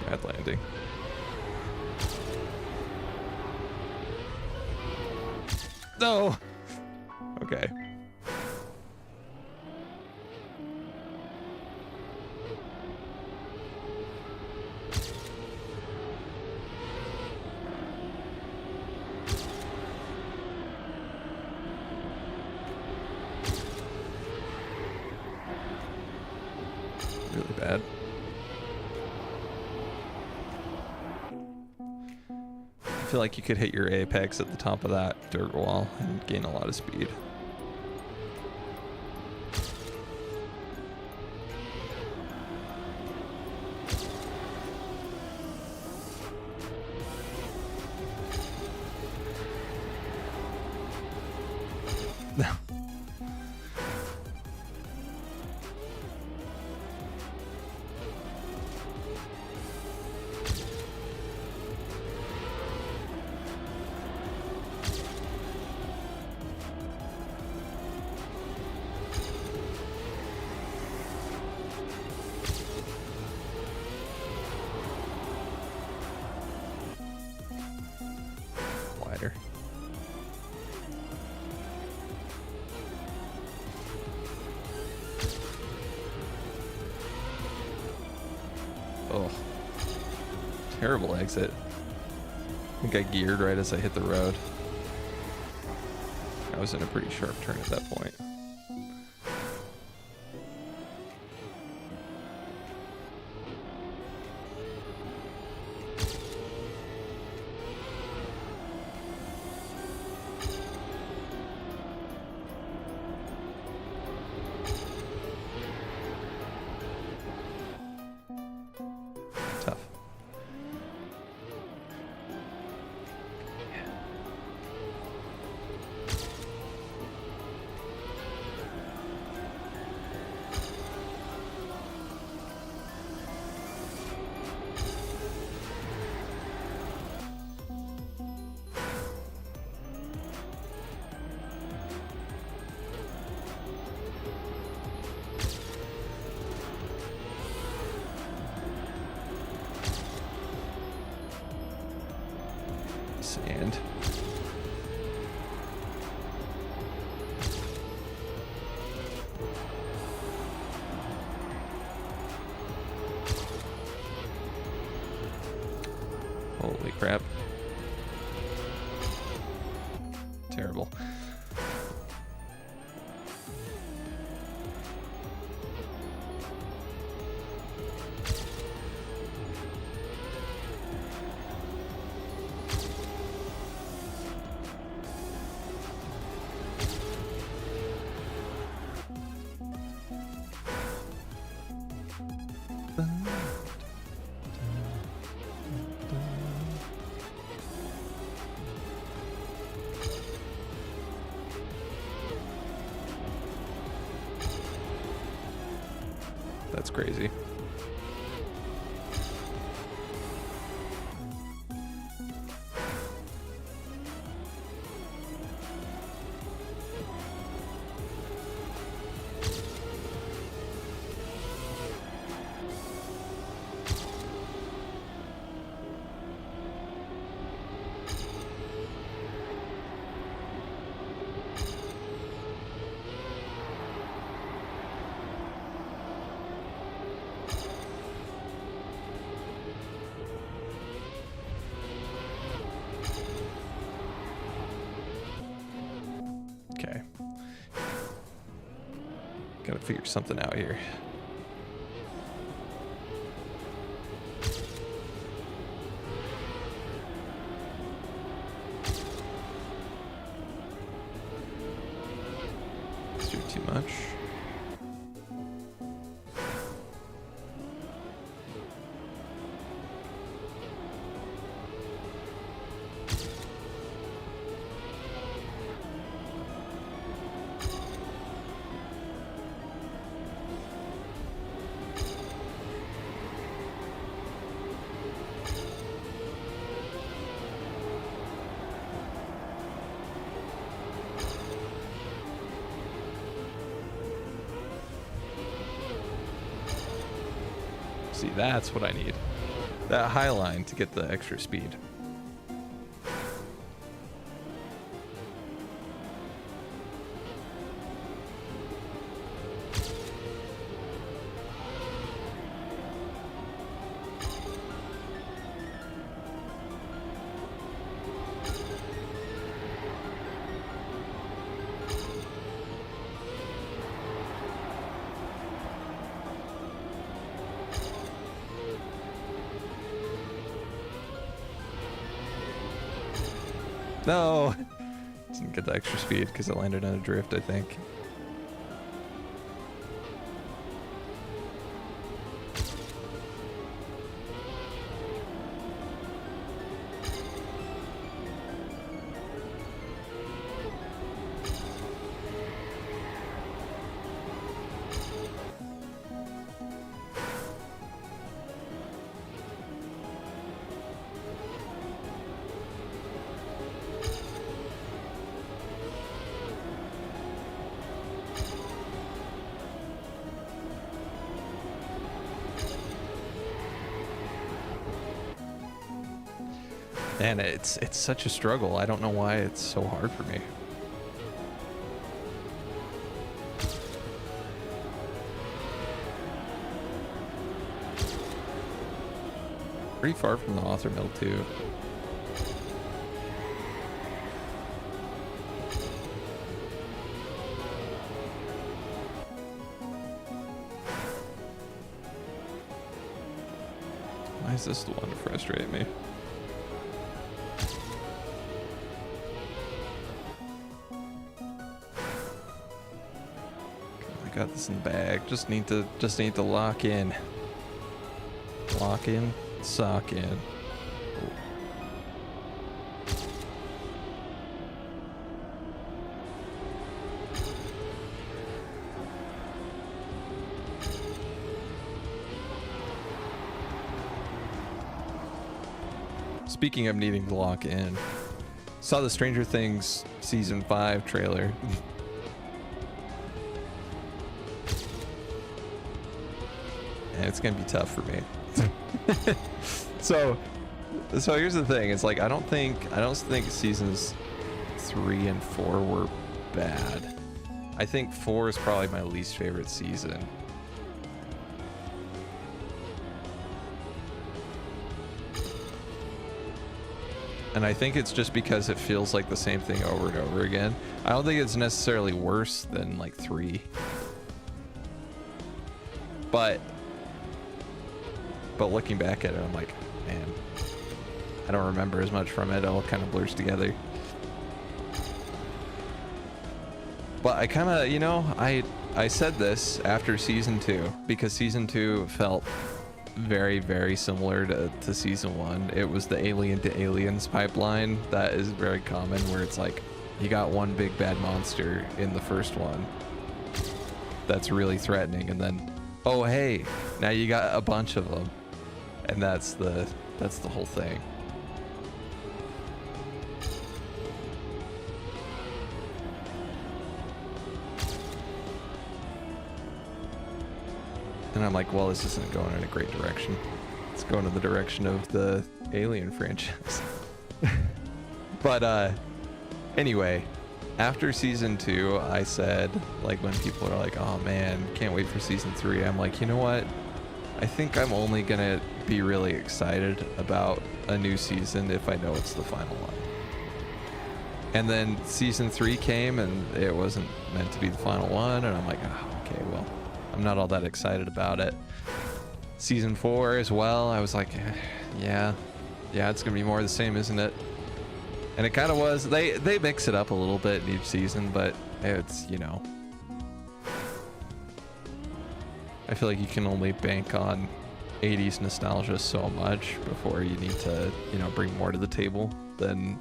Speaker 1: Bad landing. No! Okay. really bad. I feel like you could hit your apex at the top of that dirt wall and gain a lot of speed. Wider. Oh, terrible exit. I think I geared right as I hit the road. I was in a pretty sharp turn at that point. Tough. Sand. Holy crap. Terrible. That's crazy. Okay. Gotta figure something out here. Let's do too much. See, that's what I need. That high line to get the extra speed. No! Didn't get the extra speed because it landed on a drift, I think. And it's such a struggle. I don't know why it's so hard for me. Pretty far from the author mill too. Why is this the one to frustrate me? Got this in the bag. Just need to lock in. Lock in, sock in. Oh. Speaking of needing to lock in, saw the Stranger Things season 5 trailer. It's gonna be tough for me. so here's the thing. It's like I don't think seasons 3 and 4 were bad. I think 4 is probably my least favorite season. And I think it's just because it feels like the same thing over and over again. I don't think it's necessarily worse than like 3. But looking back at it, I'm like, man, I don't remember as much from it. It all kind of blurs together. But I kind of, you know, I said this after season 2 because season 2 felt very, very similar to season 1. It was the alien to aliens pipeline that is very common, where it's like you got one big bad monster in the first one that's really threatening, and then, oh hey, now you got a bunch of them. And that's the whole thing. And I'm like, well, this isn't going in a great direction. It's going in the direction of the Alien franchise. But anyway, after season 2, I said, like, when people are like, oh man, can't wait for season 3, I'm like, you know what? I think I'm only gonna be really excited about a new season if I know it's the final one. And then season 3 came and it wasn't meant to be the final one, and I'm like, oh, okay, well, I'm not all that excited about it. Season 4 as well, I was like, yeah, it's gonna be more of the same, isn't it? And it kind of was. They mix it up a little bit in each season, but it's, you know, I feel like you can only bank on 80s nostalgia so much before you need to, you know, bring more to the table than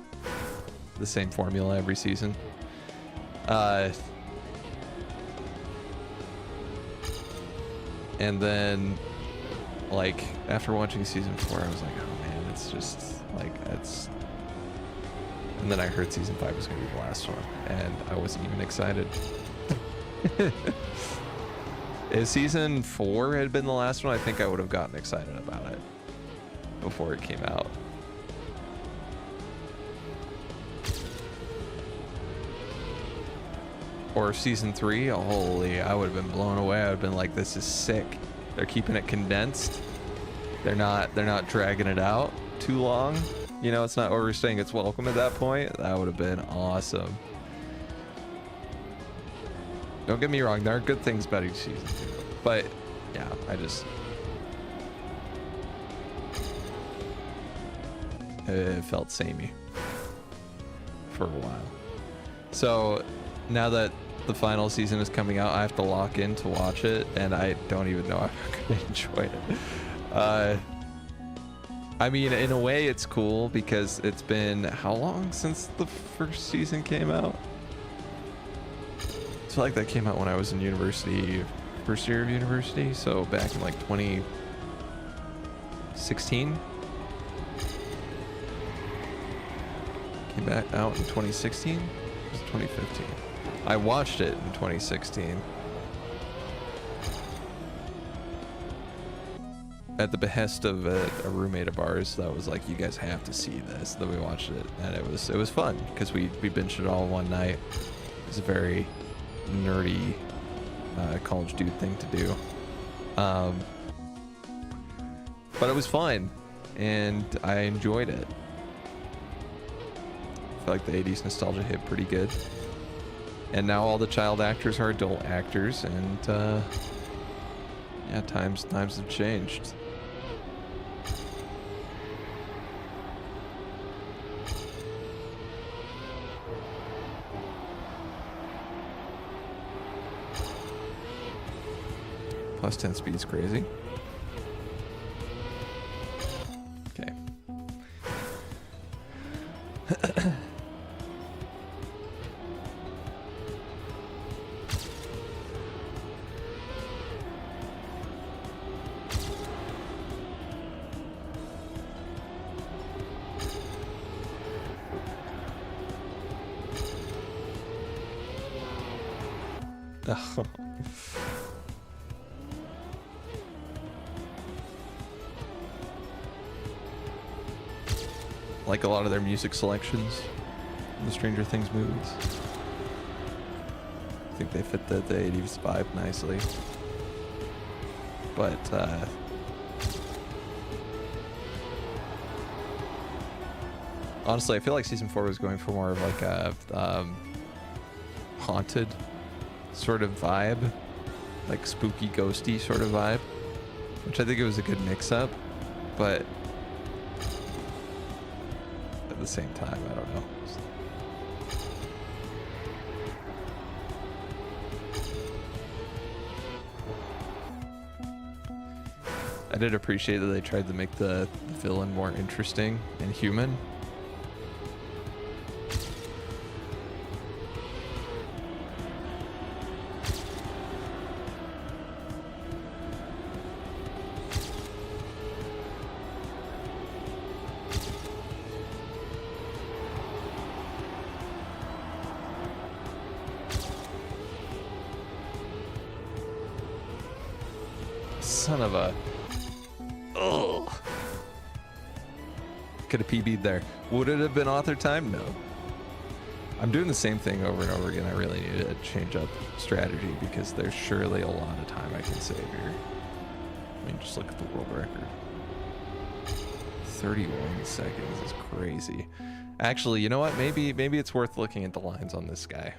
Speaker 1: the same formula every season. And then, like, after watching season 4, I was like, oh man, it's just, like, it's... And then I heard season 5 was going to be the last one, and I wasn't even excited. If season 4 had been the last one, I think I would have gotten excited about it before it came out. Or season 3, holy, I would have been blown away. I would have been like, this is sick. They're keeping it condensed. They're not dragging it out too long. You know, it's not overstaying its welcome at that point. That would have been awesome. Don't get me wrong, there are good things about each season too. But yeah, it felt samey. for a while. So now that the final season is coming out, I have to lock in to watch it, and I don't even know if I'm gonna enjoy it. I mean, in a way, it's cool because it's been how long since the first season came out? I feel like that came out when I was in university, first year of university, so back in like 2016. Came back out in 2016? It was 2015. I watched it in 2016. At the behest of a roommate of ours that was like, you guys have to see this. Then we watched it, and it was fun because we binged it all one night. It was a very nerdy college dude thing to do, but it was fun, and I enjoyed it. I feel like the 80s nostalgia hit pretty good, and now all the child actors are adult actors, and yeah, times have changed. Plus 10 speed is crazy. Okay. Oh. Like a lot of their music selections in the Stranger Things movies. I think they fit the 80s vibe nicely. But honestly, I feel like season 4 was going for more of like a haunted sort of vibe, like spooky, ghosty sort of vibe, which I think it was a good mix-up, but at the same time, I don't know. I did appreciate that they tried to make the villain more interesting and human. Son of a... Ugh. Could have PB'd there. Would it have been author time? No. I'm doing the same thing over and over again. I really need to change up strategy because there's surely a lot of time I can save here. I mean, just look at the world record. 31 seconds is crazy. Actually, you know what? Maybe it's worth looking at the lines on this guy.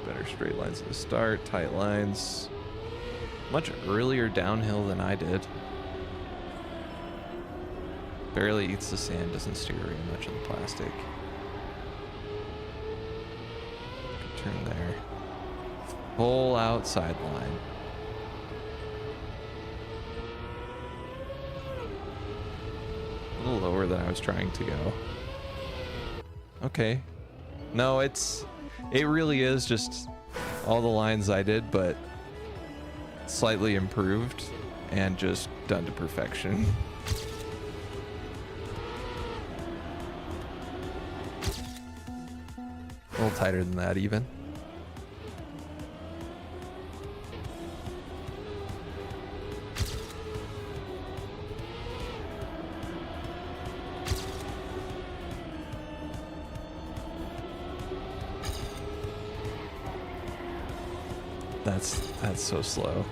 Speaker 1: Better straight lines at the start, tight lines. Much earlier downhill than I did. Barely eats the sand, doesn't steer very much on the plastic. Good turn there. Full outside line. A little lower than I was trying to go. Okay. No, it really is just all the lines I did, but slightly improved and just done to perfection. A little tighter than that even. That's so slow.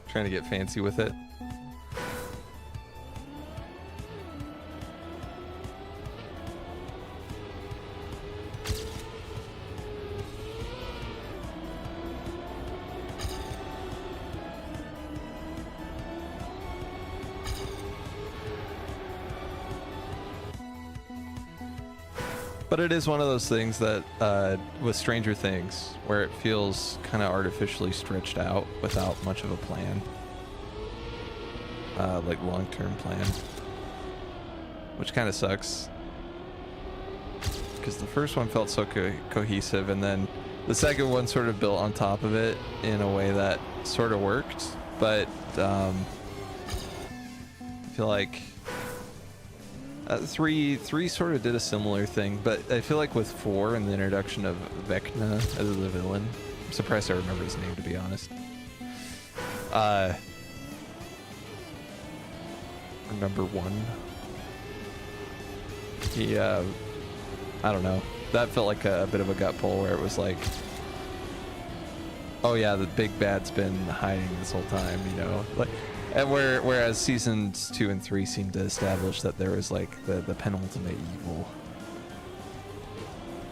Speaker 1: Trying to get fancy with it. But it is one of those things that, with Stranger Things, where it feels kind of artificially stretched out without much of a plan. Like long-term plan. Which kind of sucks. Because the first one felt so cohesive, and then the second one sort of built on top of it in a way that sort of worked. But, I feel like... Three sort of did a similar thing, but I feel like with 4 and the introduction of Vecna as the villain, I'm surprised I remember his name, to be honest. Remember 1. He, I don't know. That felt like a bit of a gut pull where it was like, oh yeah, the big bad's been hiding this whole time, you know? Like, and whereas seasons 2 and 3 seemed to establish that there was like the penultimate evil.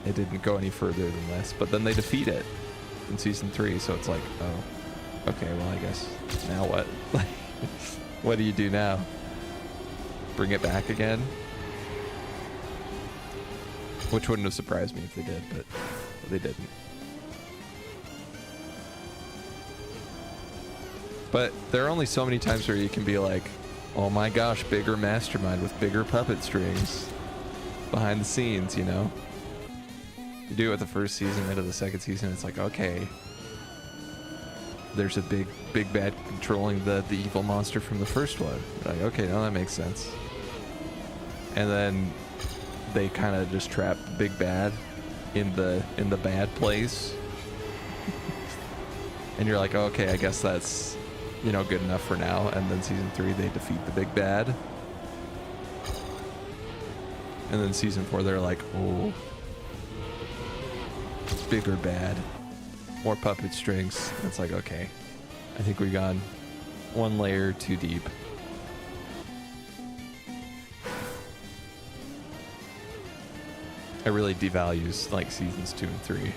Speaker 1: It didn't go any further than this, but then they defeat it in season 3, so it's like, oh, okay, well I guess now what? Like, what do you do now? Bring it back again? Which wouldn't have surprised me if they did, but they didn't. But there are only so many times where you can be like, oh my gosh, bigger mastermind with bigger puppet strings behind the scenes, you know? You do it with the first season, into the second season, it's like, okay, there's a big bad controlling the evil monster from the first one. Like, okay, now that makes sense. And then they kind of just trap big bad in the bad place. And you're like, oh, okay, I guess that's, you know, good enough for now. And then season 3, they defeat the big bad. And then season 4, they're like, oh, bigger bad, more puppet strings. It's like, okay, I think we've gone one layer too deep. It really devalues like seasons 2 and 3.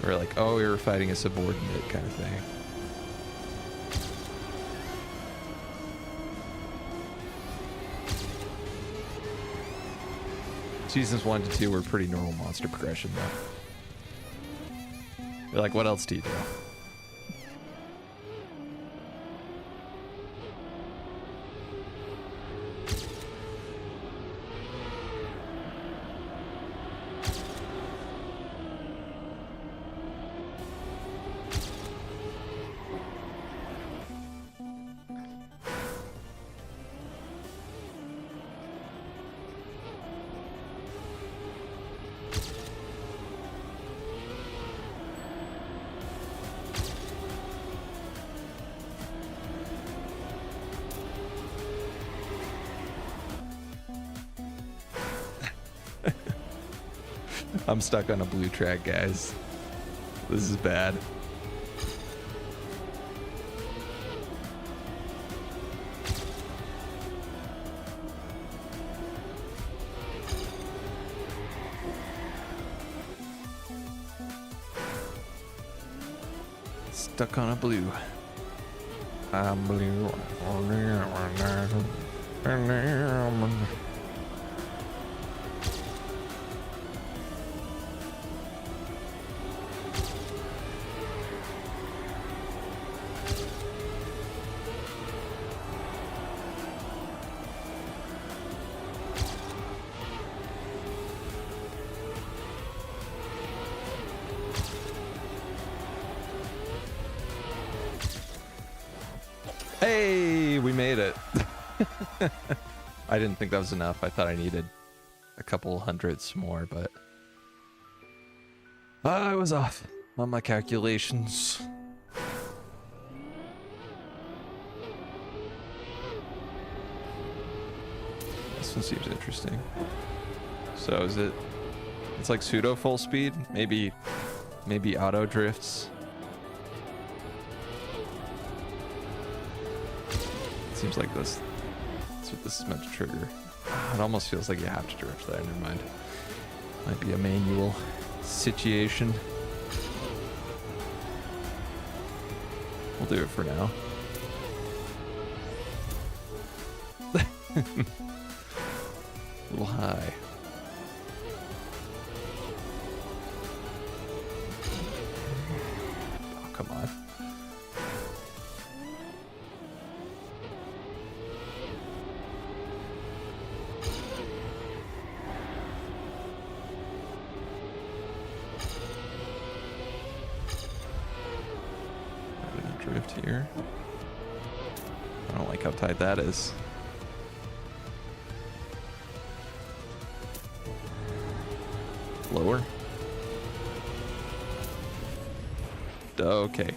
Speaker 1: We're like, oh, we were fighting a subordinate kind of thing. Seasons 1 to 2 were pretty normal monster progression, though. You're like, what else do you do? I'm stuck on a blue track, guys. This is bad. Stuck on a blue. I'm blue. Hey, we made it. I didn't think that was enough. I thought I needed a couple hundreds more, but I was off on my calculations. This one seems interesting. So is it? It's like pseudo full speed. Maybe auto drifts. Seems like that's what this is meant to trigger. It almost feels like you have to drift that. Never mind. Might be a manual situation. We'll do it for now. A little high. come on. Drift here. I don't like how tight that is. Lower. Okay.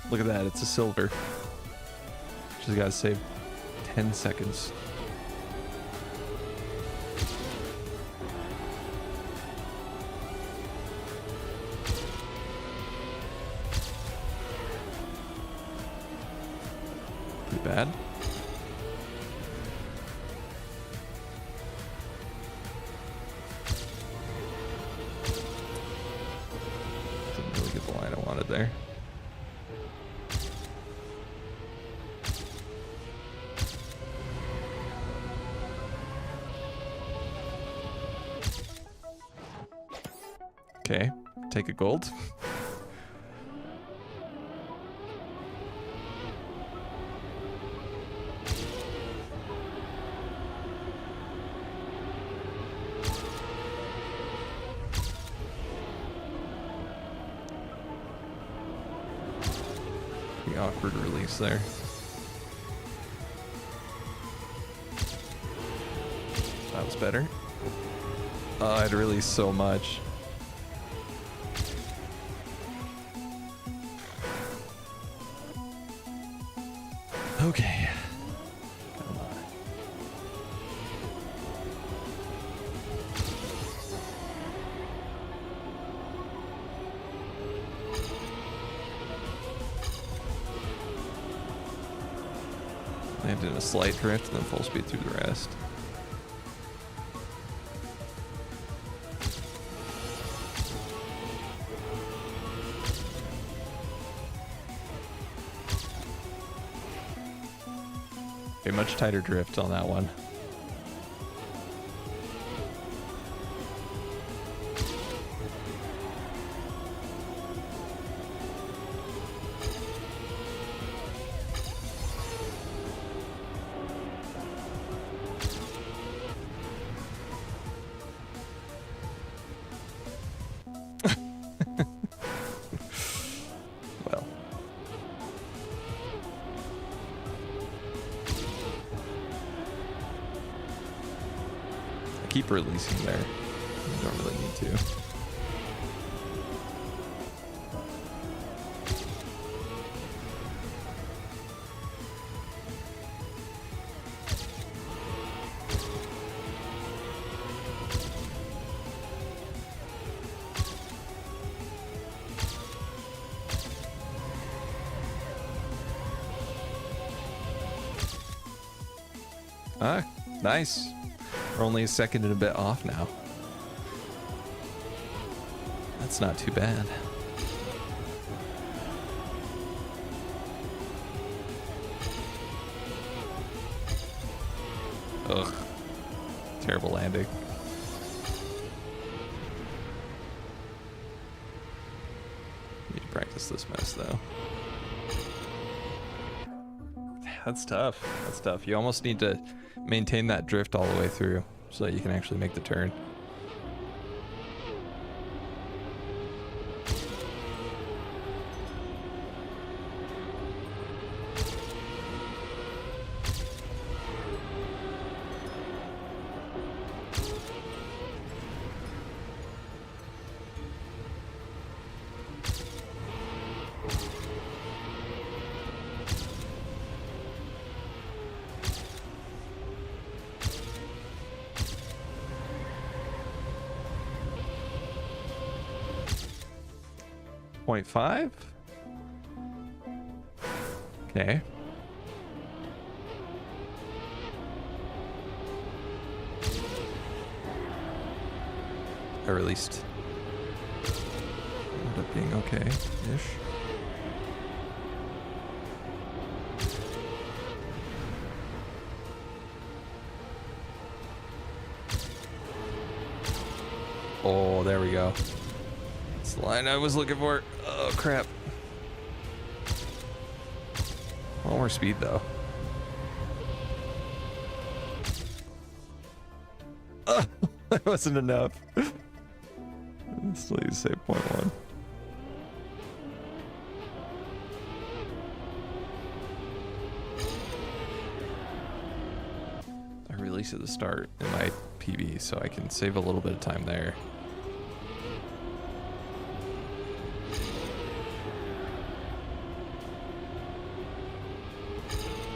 Speaker 1: Look at that, it's a silver. Just gotta save 10 seconds. Pretty bad. Didn't really get the line I wanted there. Okay, take a gold. The awkward release there. That was better. Oh, I'd released so much. Okay. Come on. Landed in a slight drift and then full speed through the rest. A much tighter drift on that one. Well. Keep releasing there. You don't really need to. Ah, nice. We're only a second and a bit off now. That's not too bad. Ugh. Terrible landing. Need to practice this mess though. That's tough. That's tough. You almost need to maintain that drift all the way through so that you can actually make the turn. .5? Okay. Or at least ended up being okay-ish. Oh, there we go. That's the line I was looking for. Oh, crap. A lot more speed, though. Oh, that wasn't enough. Still need to say 0.1. I release at the start in my PB, so I can save a little bit of time there.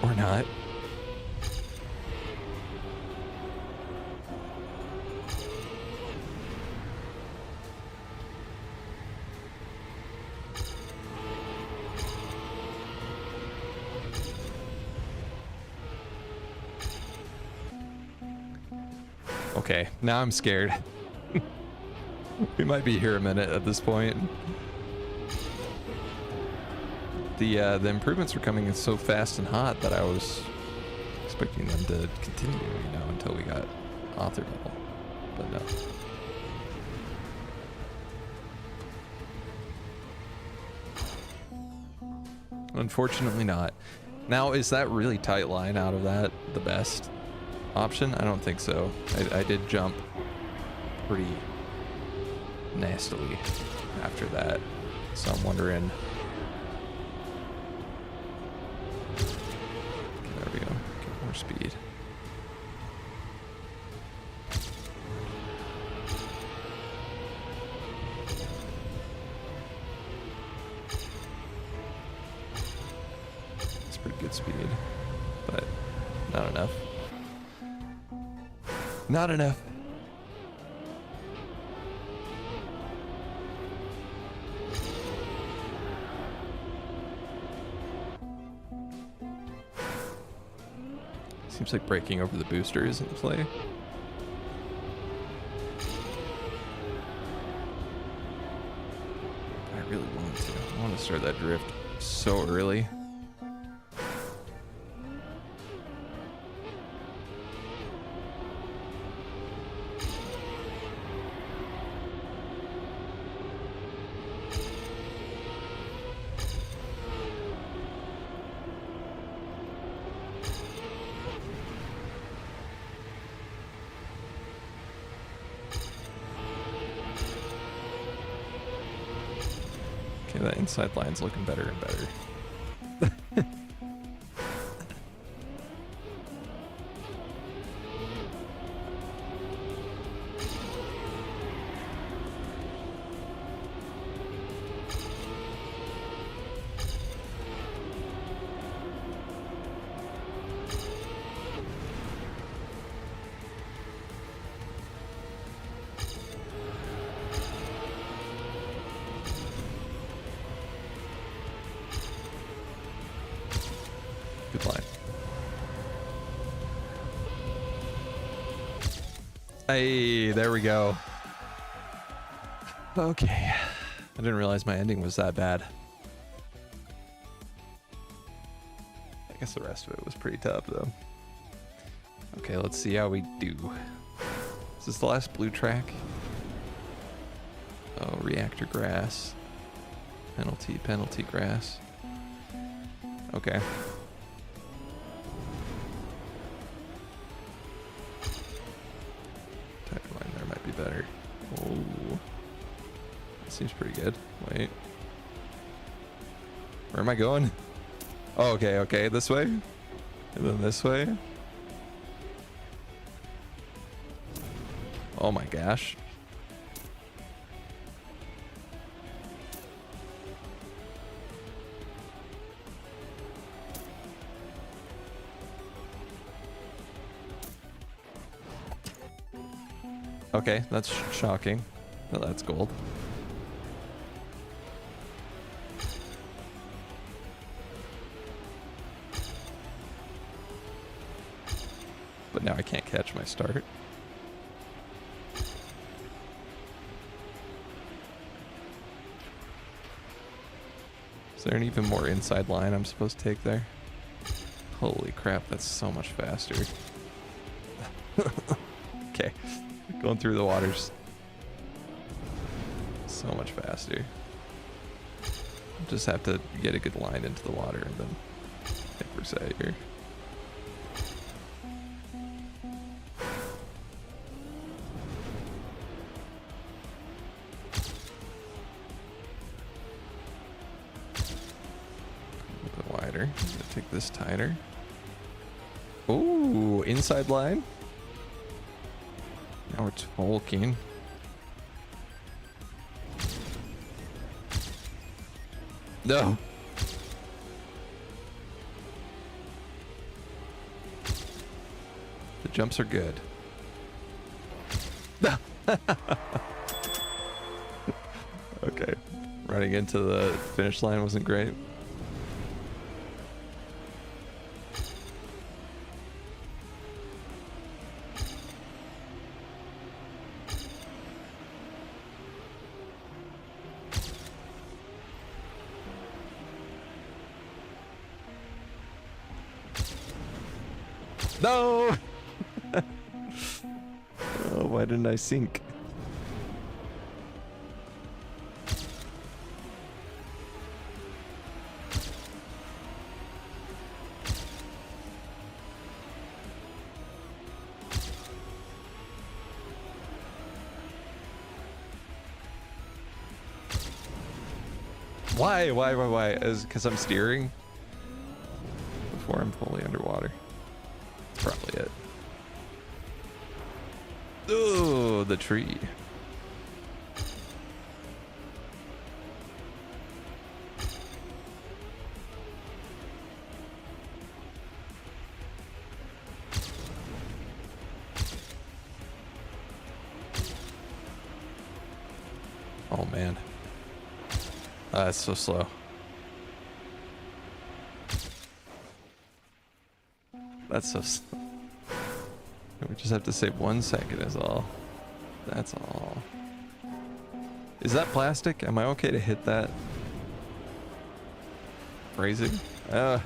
Speaker 1: Or not. Okay, now I'm scared. We might be here a minute at this point. The improvements were coming in so fast and hot that I was expecting them to continue, you know, until we got author level. But no. Unfortunately not. Now, is that really tight line out of that the best option? I don't think so. I did jump pretty nastily after that, so I'm wondering. There we go. Get more speed. It's pretty good speed, but not enough. Not enough. Seems like breaking over the booster isn't the play. I really want to. I want to start that drift so early. That inside line's looking better and better. Good line. Hey, there we go. Okay. I didn't realize my ending was that bad. I guess the rest of it was pretty tough, though. Okay, let's see how we do. Is this the last blue track? Oh, reactor grass. Penalty grass. Okay. Line there might be better. Oh, that seems pretty good. Wait, where am I going? Oh, okay, this way, and then this way. Oh my gosh. Okay, that's shocking. Oh, that's gold. But now I can't catch my start. Is there an even more inside line I'm supposed to take there? Holy crap, that's so much faster. Okay. Going through the waters. So much faster. Just have to get a good line into the water and then I think we're set here. A bit wider. Take this tighter. Ooh, inside line. Now we're talking. No. The jumps are good. Okay. Running into the finish line wasn't great. No! Oh, why didn't I sink? Why? Is it because I'm steering? Before I'm fully underwater. That's probably it. Oh, the tree. Oh man. That's so slow. That's so slow. We just have to save 1 second is all. That's all. Is that plastic? Am I okay to hit that? Crazy. The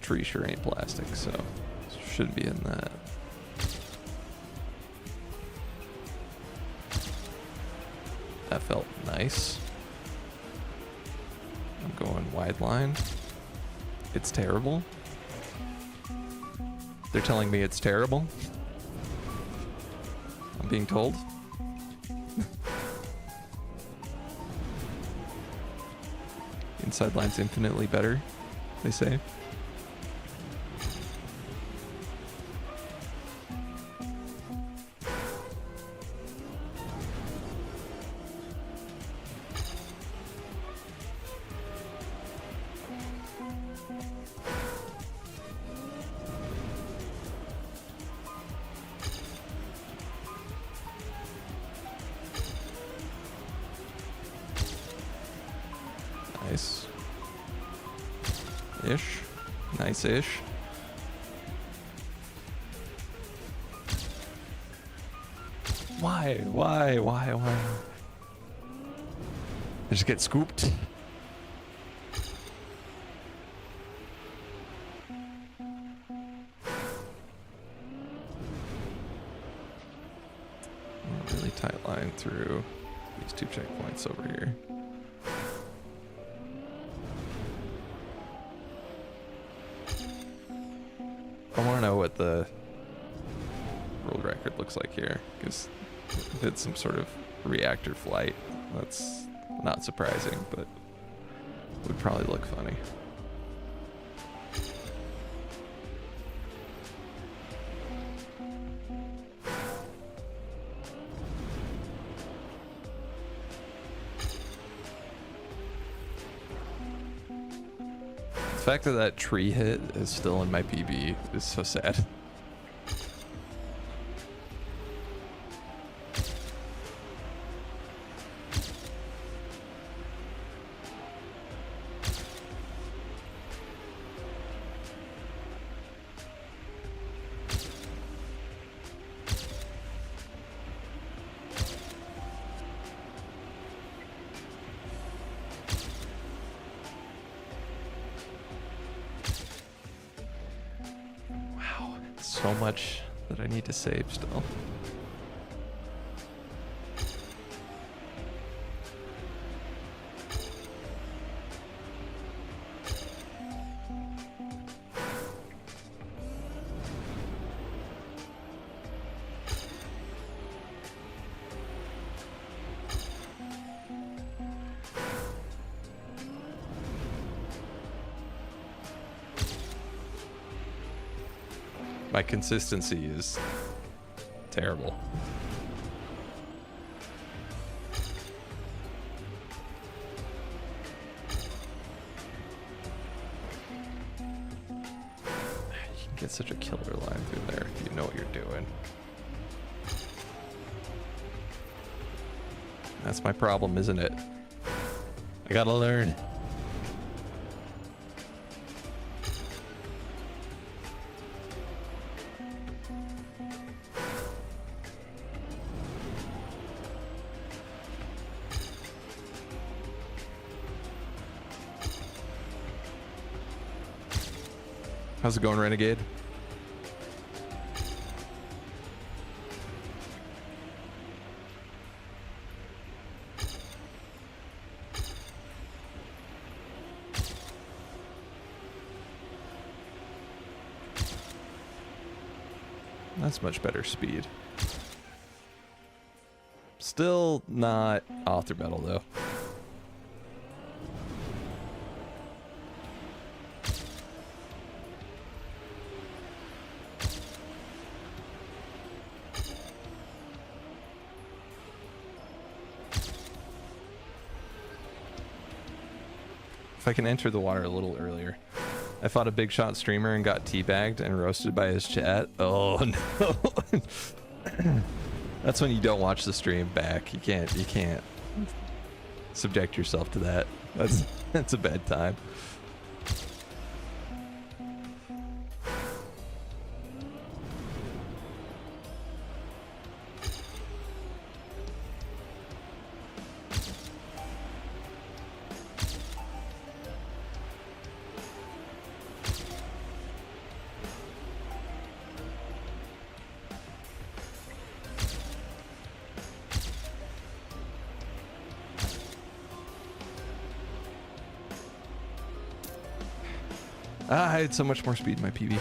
Speaker 1: tree sure ain't plastic, so should be in that. That felt nice. I'm going wide line. It's terrible. They're telling me it's terrible. I'm being told. Inside line's infinitely better, they say. Nice. Ish. Nice-ish. Why? I just get scooped. Really tight line through these 2 checkpoints over here. I want to know what the world record looks like here, because if it's some sort of reactor flight, that's not surprising, but would probably look funny. The fact that that tree hit is still in my PB is so sad. So much that I need to save still. My consistency is terrible. You can get such a killer line through there if you know what you're doing. That's my problem, isn't it? I gotta learn. How's it going, Renegade? That's much better speed. Still not author metal though. If I can enter the water a little earlier. I fought a big shot streamer and got teabagged and roasted by his chat. Oh no. That's when you don't watch the stream back. You can't subject yourself to that. That's a bad time. I had so much more speed in my PB.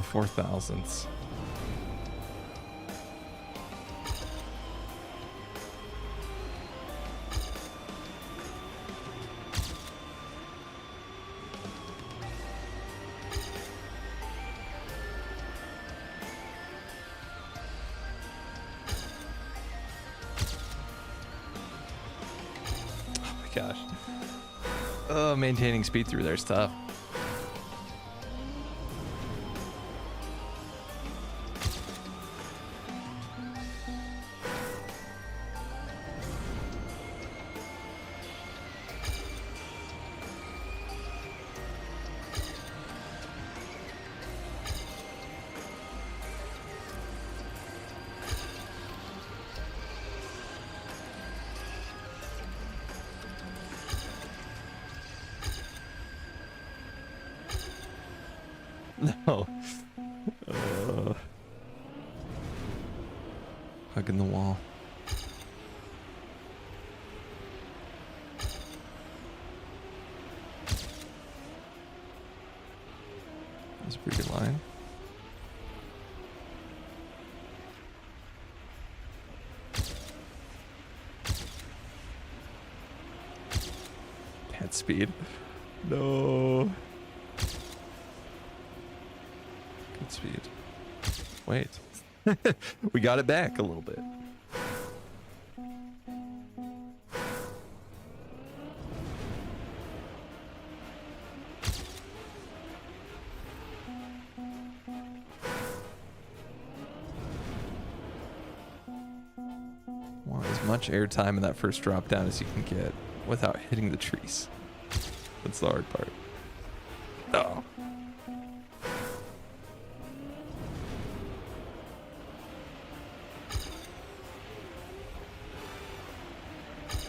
Speaker 1: Four thousandths. Oh my gosh. Maintaining speed through there is tough. No. Hugging the wall. That's a pretty good line. Bad speed. No. Good speed. Wait. We got it back a little bit. Want as much airtime in that first drop down as you can get without hitting the trees. That's the hard part. Oh.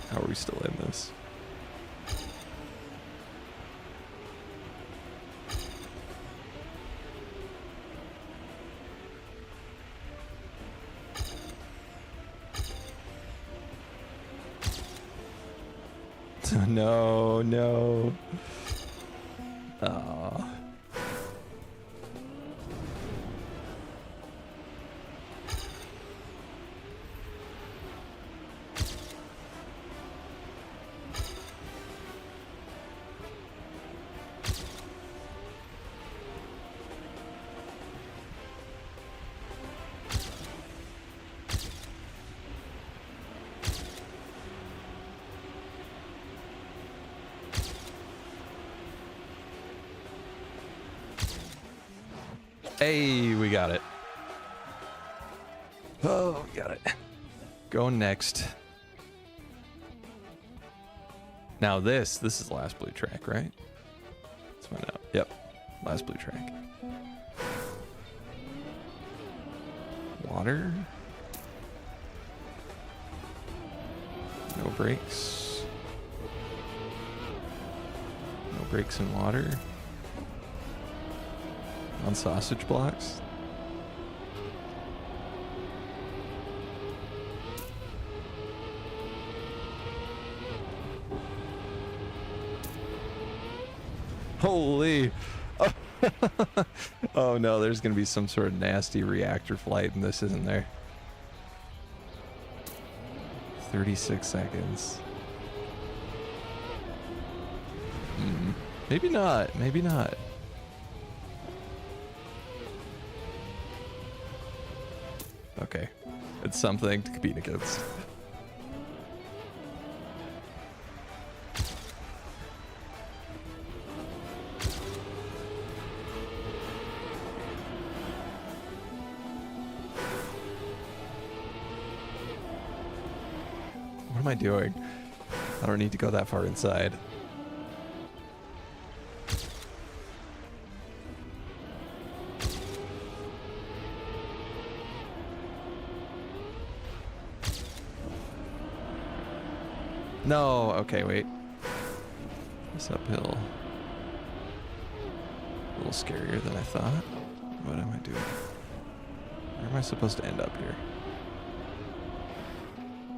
Speaker 1: How are we still in this? No, no. Oh. Hey, we got it. Oh, we got it. Going next. Now this is the last blue track, right? Let's find out. Yep, last blue track. Water. No brakes. No brakes in water. On sausage blocks. Holy. Oh. Oh no, there's gonna be some sort of nasty reactor flight in this, isn't there? 36 seconds. Maybe not, maybe not. Okay, it's something to compete against. What am I doing? I don't need to go that far inside. No, okay, wait. This uphill. A little scarier than I thought. What am I doing? Where am I supposed to end up here?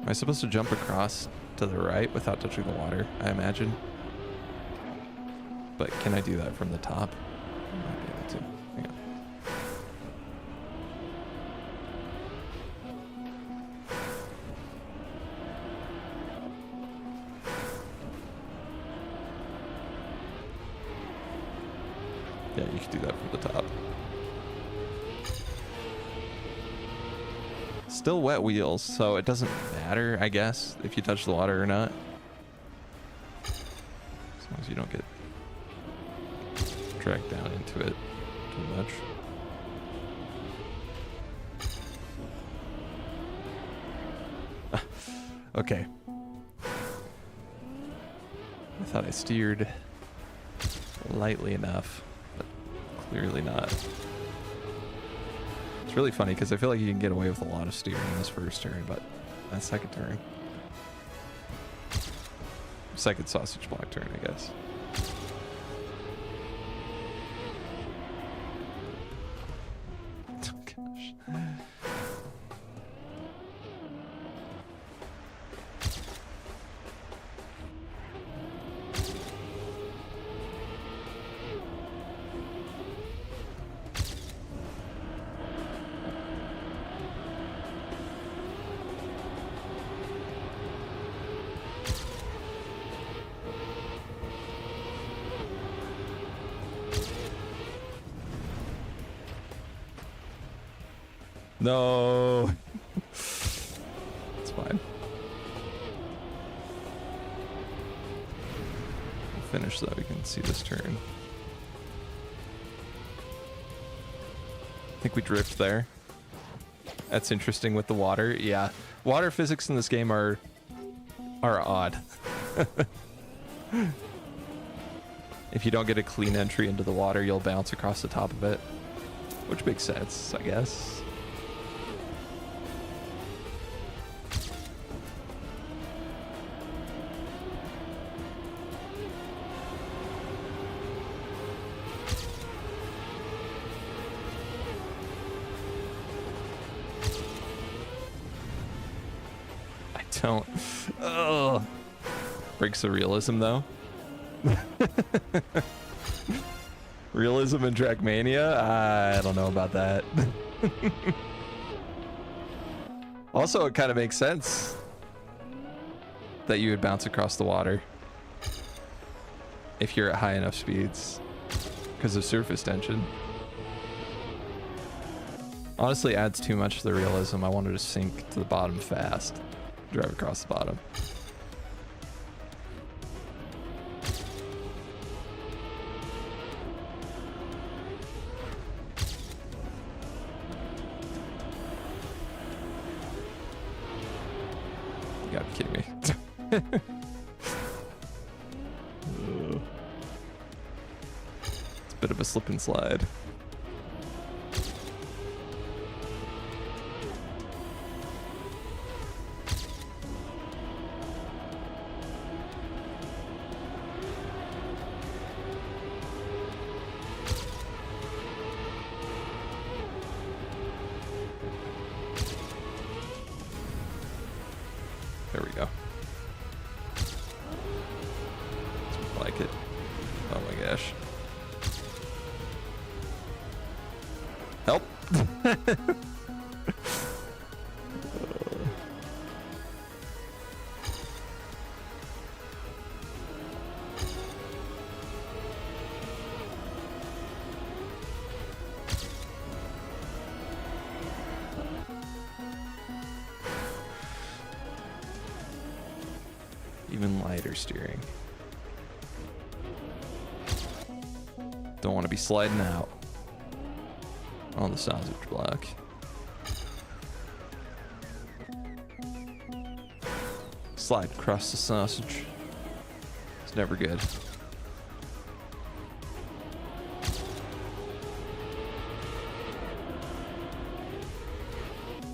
Speaker 1: Am I supposed to jump across to the right without touching the water, I imagine? But can I do that from the top? I might be able to. Hang on. Yeah, you can do that from the top. Still wet wheels, so it doesn't matter, I guess, if you touch the water or not. As long as you don't get dragged down into it too much. Okay. I thought I steered lightly enough, but clearly not. It's really funny because I feel like you can get away with a lot of steering in this first turn, but that second turn. Second sausage block turn, I guess. Oh gosh. No. It's fine. We'll finish so that we can see this turn. I think we drift there. That's interesting with the water. Yeah. Water physics in this game are odd. If you don't get a clean entry into the water, you'll bounce across the top of it. Which makes sense, I guess. Don't. Oh. Breaks the realism though. Realism in Trackmania? I don't know about that. Also, it kind of makes sense that you would bounce across the water if you're at high enough speeds because of surface tension. Honestly, adds too much to the realism. I wanted to sink to the bottom fast, drive across the bottom. You gotta be kidding me. It's a bit of a slip and slide. There we go. I like it. Oh my gosh. Help. Even lighter steering. Don't want to be sliding out on the sausage block. Slide across the sausage. It's never good.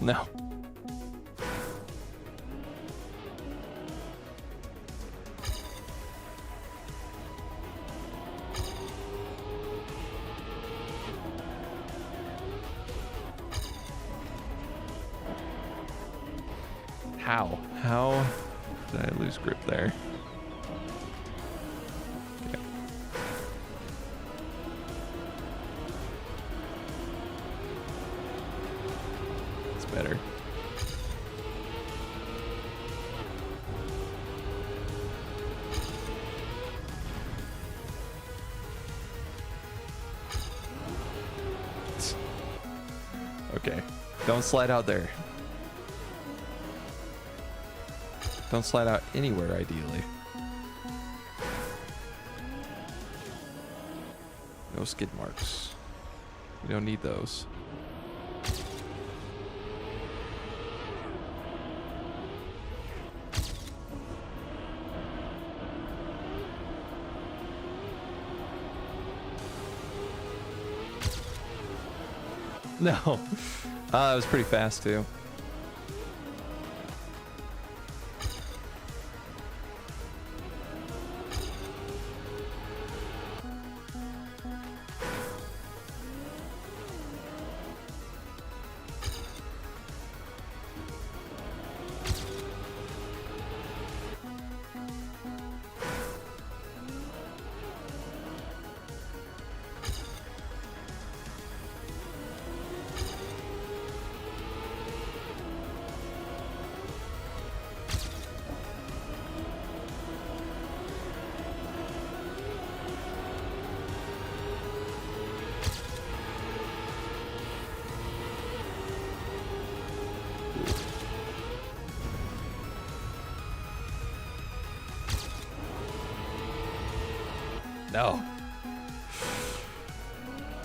Speaker 1: No. How did I lose grip there? Okay. It's better. Okay. Don't slide out there. Don't slide out anywhere, ideally. No skid marks. We don't need those. No. It was pretty fast, too. No.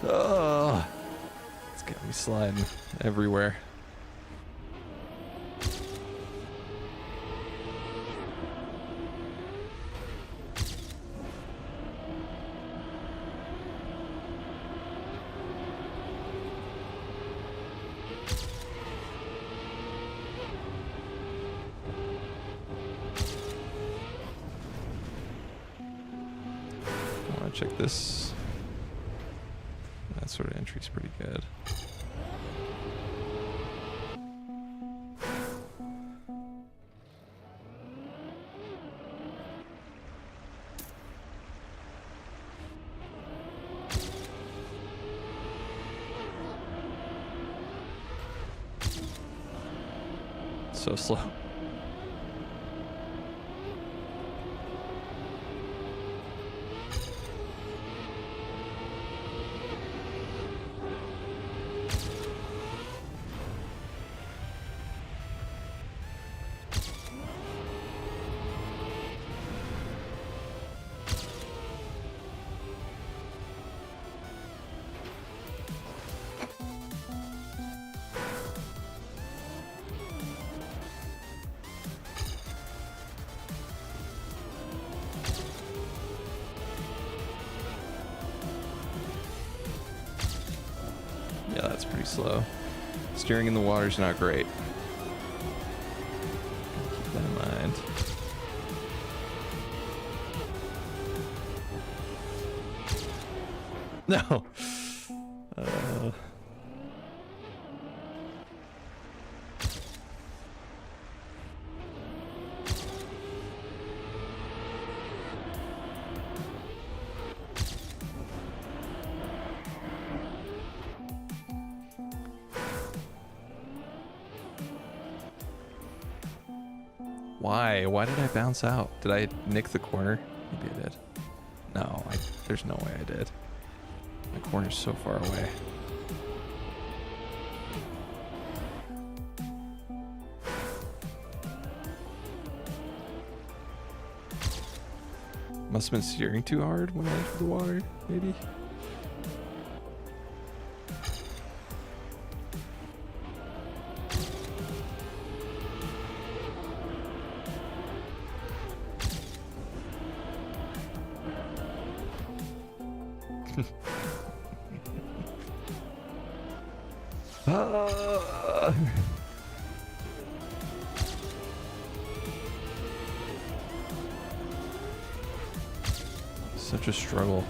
Speaker 1: Oh, it's got me sliding everywhere. Check this. That sort of entry's pretty good. so slow. Yeah, that's pretty slow. Steering in the water's not great. Keep that in mind. No. Why? Why did I bounce out? Did I nick the corner? Maybe I did. No, there's no way I did. My corner's so far away. Must have been steering too hard when I entered the water, maybe? Such a struggle.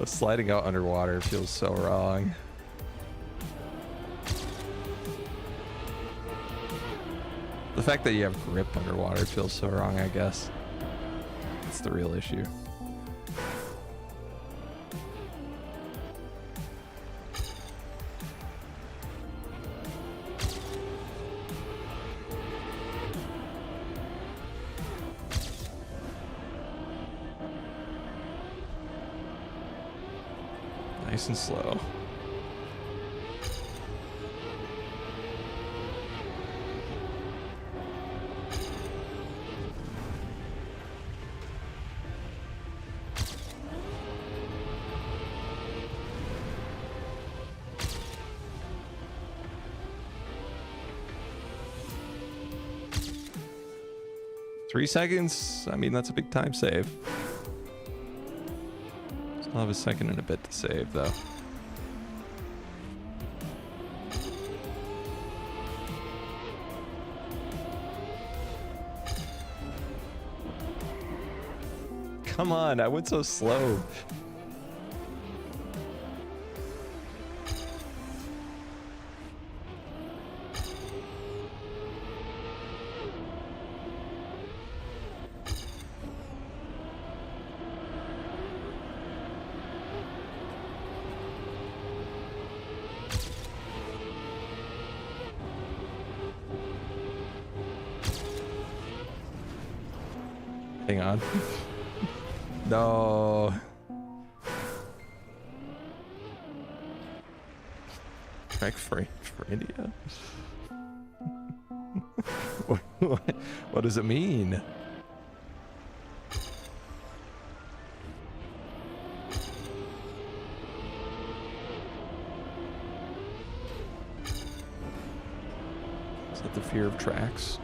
Speaker 1: Sliding out underwater feels so wrong. The fact that you have grip underwater feels so wrong, I guess. That's the real issue. Nice and slow. Three seconds? I mean, that's a big time save. Still have a second and a bit to save, though. Come on, I went so slow. Hang on. No. Track for India? What does it mean? Is that the fear of tracks?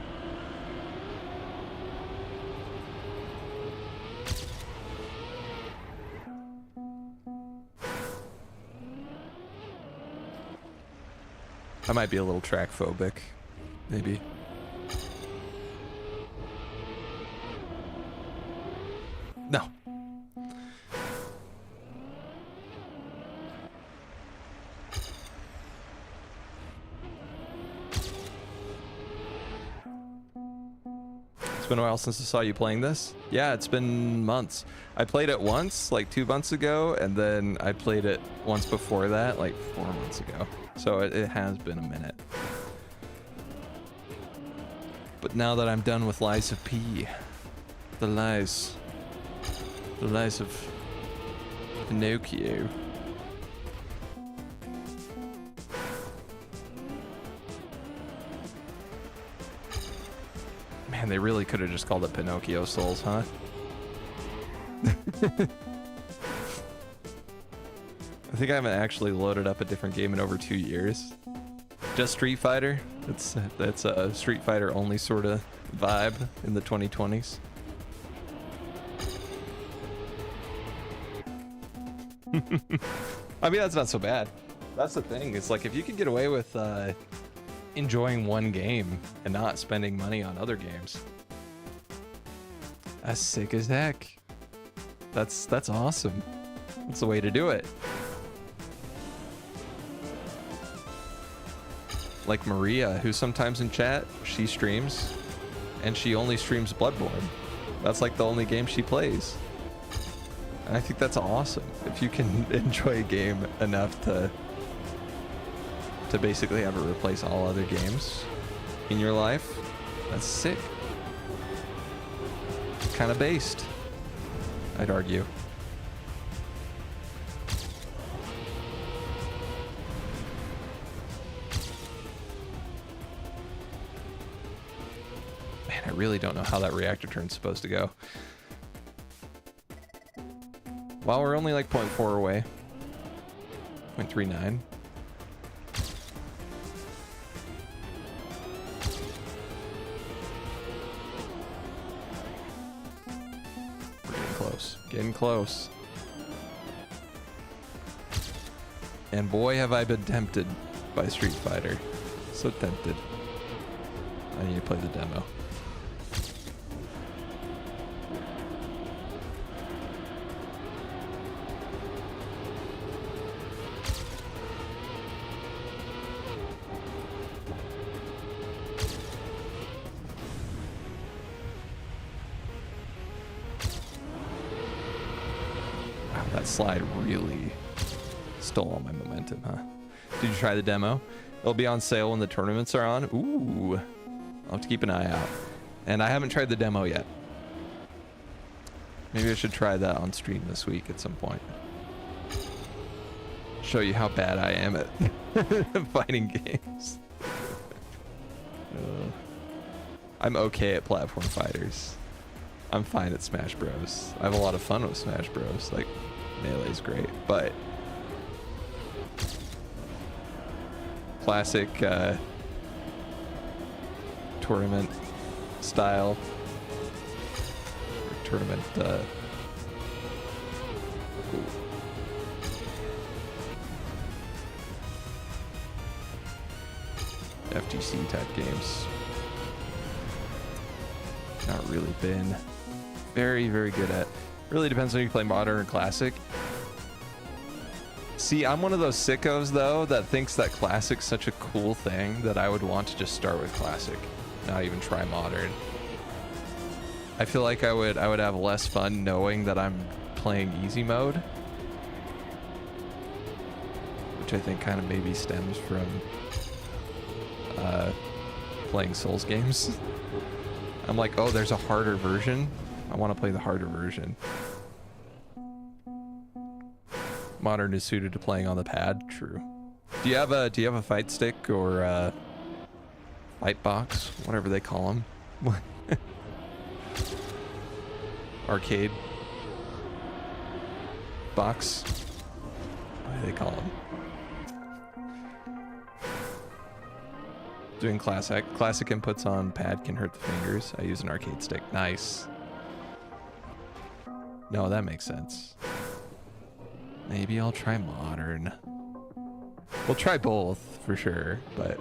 Speaker 1: I might be a little track phobic, maybe. No. It's been a while since I saw you playing this. Yeah, it's been months. I played it once, like 2 months ago, and then I played it once before that, like 4 months ago. So it has been a minute. But now that I'm done with Lies of P, the lies of Pinocchio. Man, they really could have just called it Pinocchio Souls, huh? I think I haven't actually loaded up a different game in over 2 years. Just Street Fighter. That's a Street Fighter only sort of vibe in the 2020s. I mean, that's not so bad. That's the thing. It's like if you can get away with enjoying one game and not spending money on other games, that's sick as heck. That's awesome. That's the way to do it. Like Maria, who's sometimes in chat, she streams, and she only streams Bloodborne. That's like the only game she plays. And I think that's awesome. If you can enjoy a game enough to basically have it replace all other games in your life, that's sick. Kind of based, I'd argue. Man, I really don't know how that reactor turn's supposed to go. Well, we're only like 0.4 away. 0.39. We're getting close. Getting close. And boy, have I been tempted by Street Fighter. So tempted. I need to play the demo. That slide really stole all my momentum, huh? Did you try the demo? It'll be on sale when the tournaments are on. Ooh, I'll have to keep an eye out. And I haven't tried the demo yet. Maybe I should try that on stream this week at some point. Show you how bad I am at fighting games. I'm okay at platform fighters. I'm fine at Smash Bros. I have a lot of fun with Smash Bros. Like, Melee's great, but classic tournament style, or tournament FGC type games, not really been very good at. Really depends on if you play modern or classic. See, I'm one of those sickos though that thinks that classic's such a cool thing that I would want to just start with classic, not even try modern. I feel like I would have less fun knowing that I'm playing easy mode, which I think kind of maybe stems from playing Souls games. I'm like, oh, there's a harder version. I want to play the harder version. Modern is suited to playing on the pad. True. Do you have a fight stick or fight box, whatever they call them? Arcade box. What do they call them? Doing classic inputs on pad can hurt the fingers. I use an arcade stick. Nice. No, that makes sense. Maybe I'll try modern. We'll try both for sure, but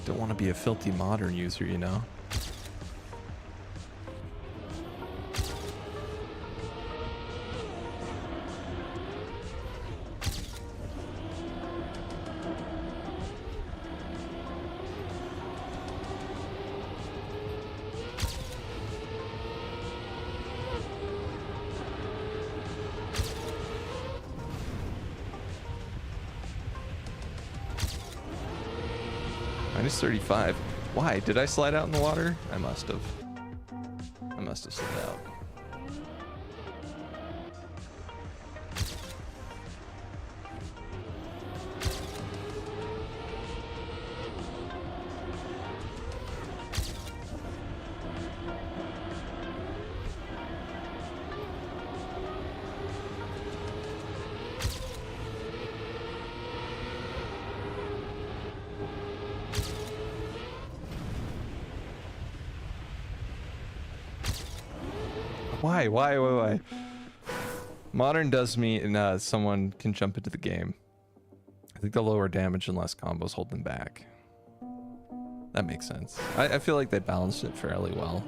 Speaker 1: don't want to be a filthy modern user, you know? Minus 35. Why? Did I slide out in the water? I must have. I must have slid out. Why? Modern does mean someone can jump into the game. I think the lower damage and less combos hold them back. That makes sense. I feel like they balanced it fairly well.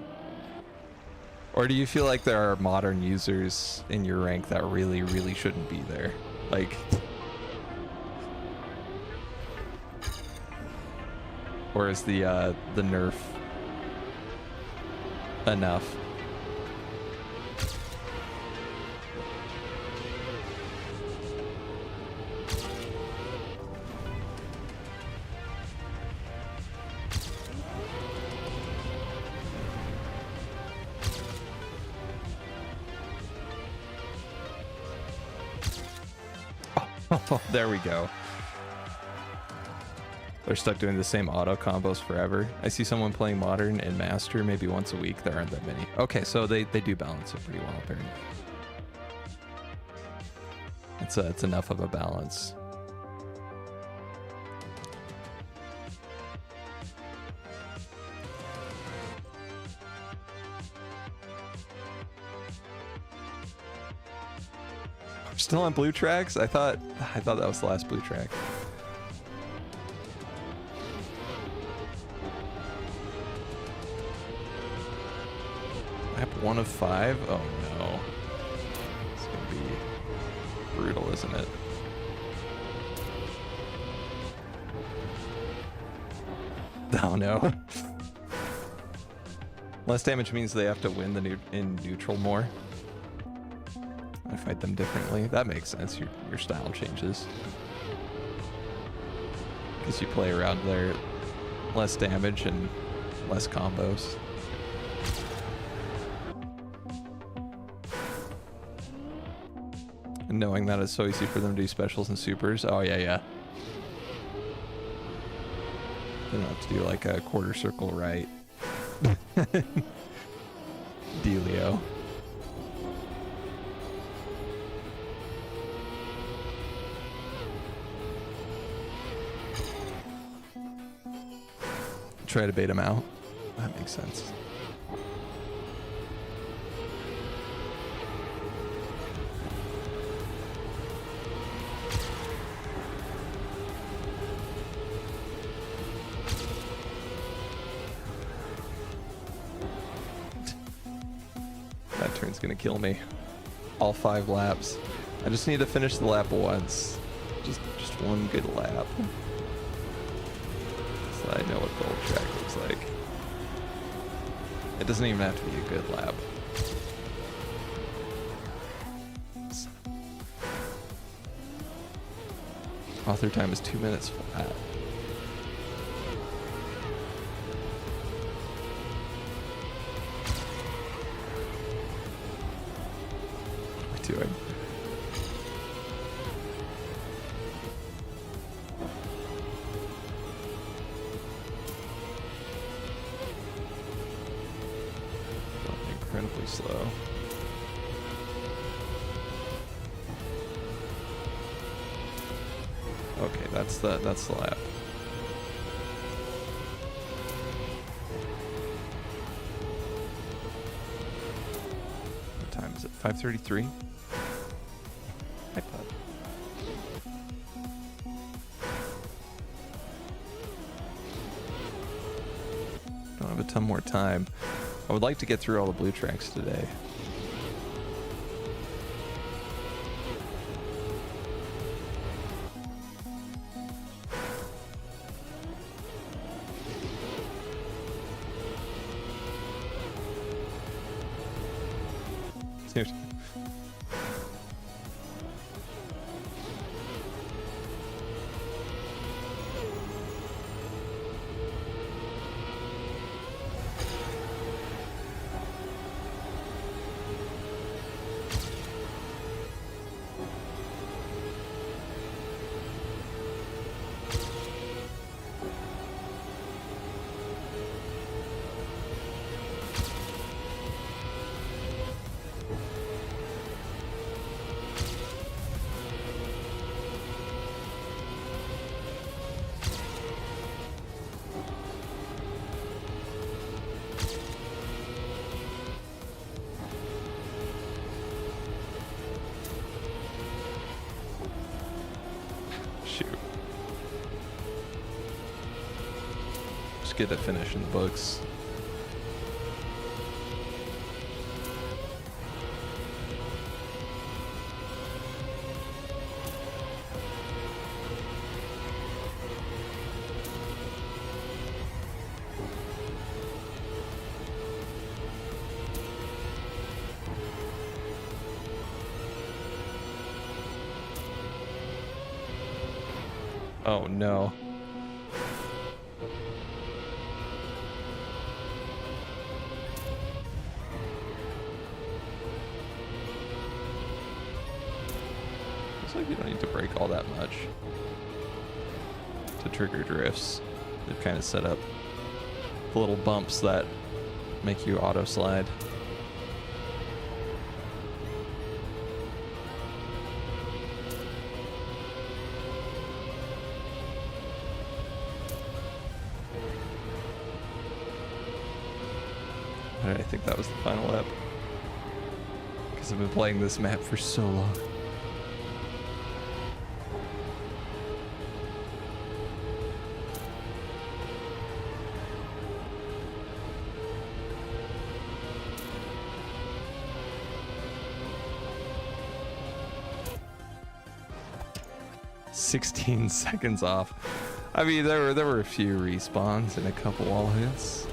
Speaker 1: Or do you feel like there are modern users in your rank that really, really shouldn't be there? Like... Or is the nerf enough? There we go. They're stuck doing the same auto combos forever. I see someone playing Modern and Master maybe once a week. There aren't that many. Okay, so they do balance it pretty well, apparently. It's enough of a balance. Still on blue tracks? I thought that was the last blue track. Map 1 of 5? Oh no. It's gonna be brutal, isn't it? Oh no. Less damage means they have to win in neutral more. I fight them differently. That makes sense. Your style changes. Because you play around their less damage and less combos. And knowing that it's so easy for them to do specials and supers. Oh yeah, yeah. They don't have to do like a quarter circle right. Dealio. Try to bait him out. That makes sense. That turn's gonna kill me. All 5 laps. I just need to finish the lap once. Just one good lap. I know what gold track looks like. It doesn't even have to be a good lap. Author time is 2 minutes flat. What am I doing? Incredibly slow. Okay, that's the lap. What time is it? 5:33. iPod. Don't have a ton more time. I would like to get through all the blue tracks today. Seriously. get it finished in the books. Oh no. Looks like you don't need to break all that much to trigger drifts. They've kind of set up the little bumps that make you auto slide. I think that was the final lap. Because I've been playing this map for so long. "16 seconds off." I mean, there were a few respawns and a couple wall hits.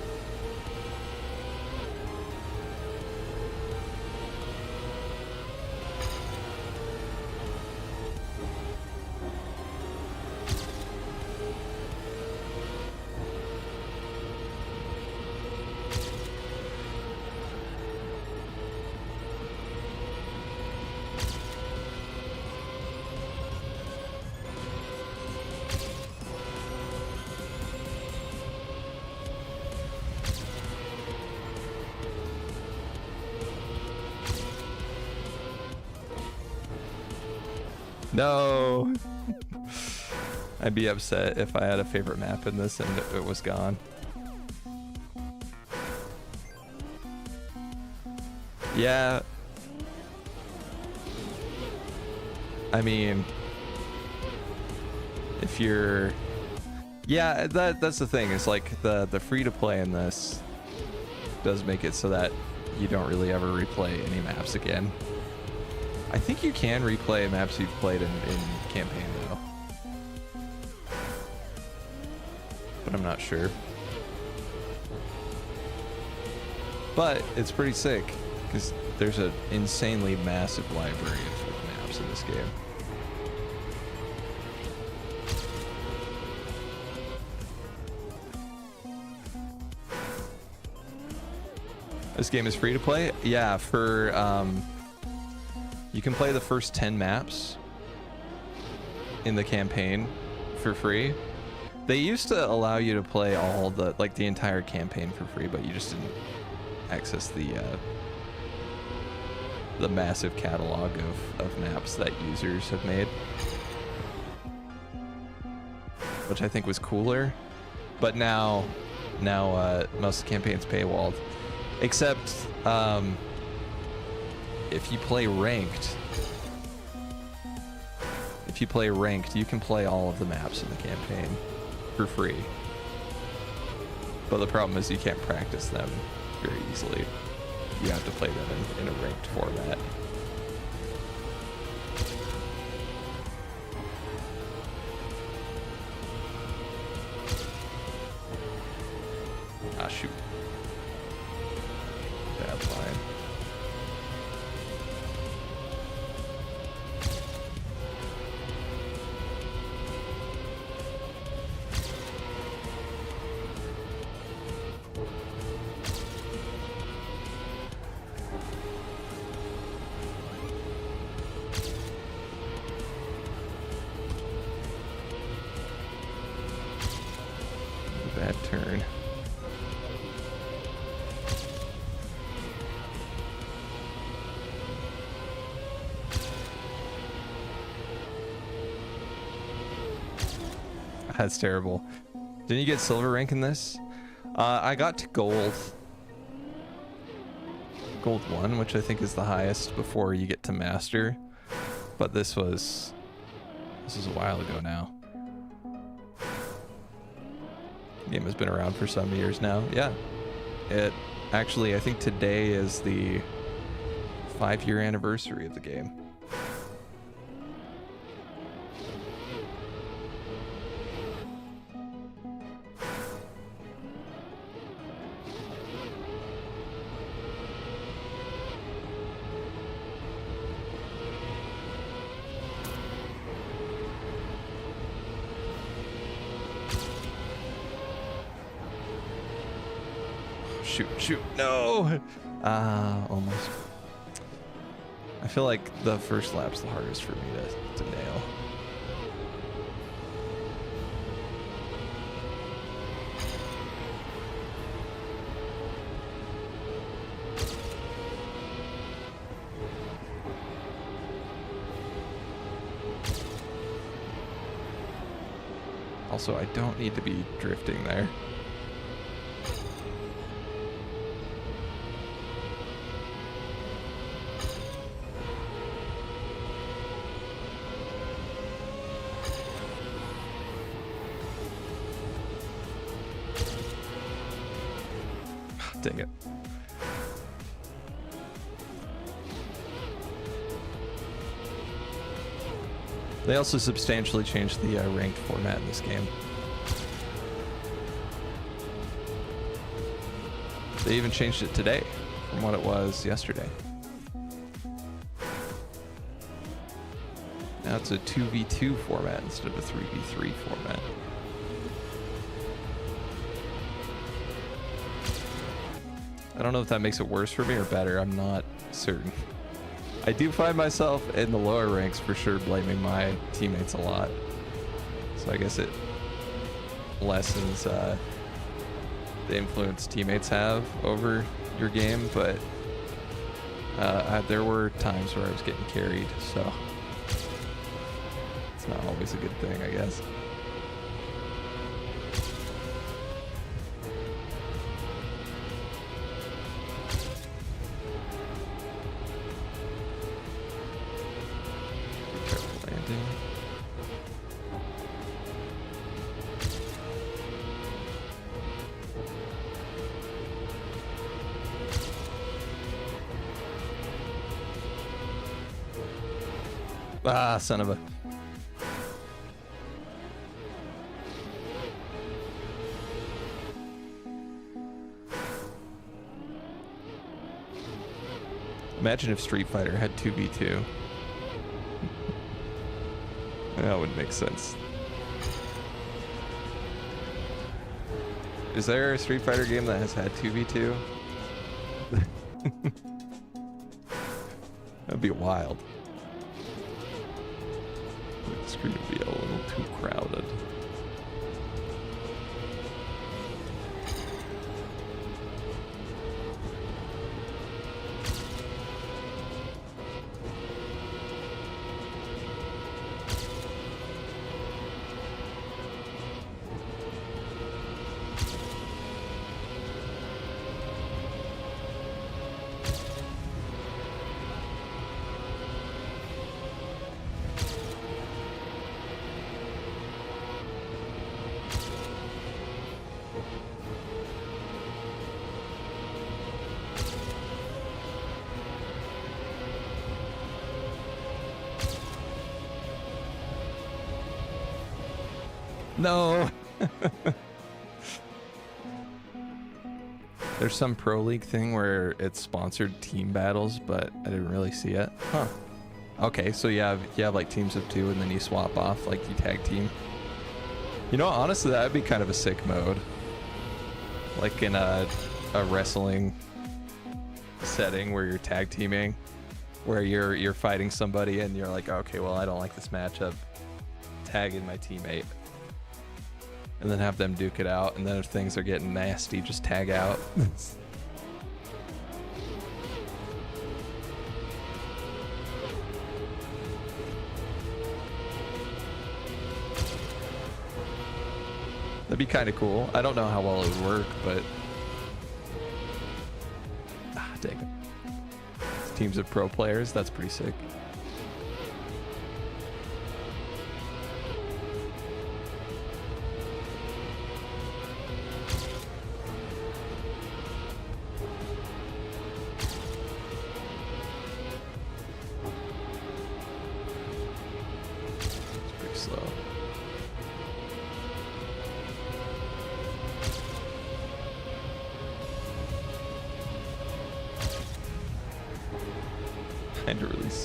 Speaker 1: No. I'd be upset if I had a favorite map in this and it was gone. Yeah. I mean, if you're... Yeah, that's the thing. It's like the free-to-play in this does make it so that you don't really ever replay any maps again. I think you can replay maps you've played in campaign though, but I'm not sure. But it's pretty sick because there's an insanely massive library of maps in this game. This game is free to play? Yeah, for you can play the first 10 maps in the campaign for free. They used to allow you to play all the, like the entire campaign for free, but you just didn't access the massive catalog of maps that users have made, which I think was cooler. But now most campaigns paywalled, except if you play ranked, you can play all of the maps in the campaign for free. But the problem is you can't practice them very easily. You have to play them in a ranked format. Ah, shoot. Bad line. Bad turn. That's terrible. Didn't you get silver rank in this? I got to gold 1, which I think is the highest before you get to master. But this was a while ago now. Game has been around for some years now. Yeah. It actually, I think today is the 5-year anniversary of the game. Shoot, no! Almost. I feel like the first lap's the hardest for me to nail. Also, I don't need to be drifting there. Dang it. They also substantially changed the ranked format in this game. They even changed it today from what it was yesterday. Now it's a 2v2 format instead of a 3v3 format. I don't know if that makes it worse for me or better. I'm not certain. I do find myself in the lower ranks for sure blaming my teammates a lot. So I guess it lessens the influence teammates have over your game, but there were times where I was getting carried, so it's not always a good thing, I guess. Ah, son of a... Imagine if Street Fighter had 2v2. That would make sense. Is there a Street Fighter game that has had 2v2? That'd be wild. The screen would be a little too crowded. No. There's some Pro League thing where it's sponsored team battles, but I didn't really see it. Huh. Okay, so you have like teams of 2 and then you swap off, like you tag team. You know, honestly, that'd be kind of a sick mode. Like in a wrestling setting where you're tag teaming, where you're fighting somebody and you're like, okay, well, I don't like this matchup. Tag in my teammate. And then have them duke it out, and then if things are getting nasty, just tag out. That'd be kind of cool. I don't know how well it would work, but... Ah, dang it. Teams of pro players, that's pretty sick.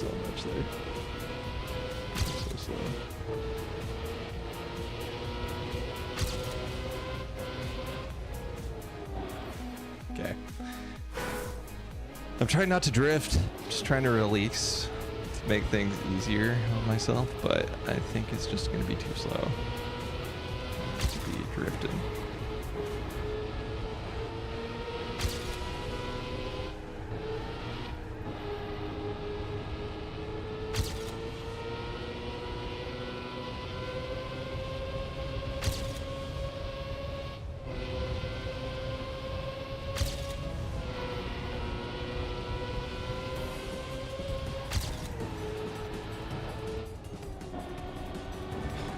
Speaker 1: so much there. So slow. Okay. I'm trying not to drift. Just trying to release to make things easier on myself, but I think it's just going to be too slow to be drifting.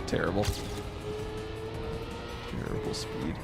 Speaker 1: Terrible. Terrible speed.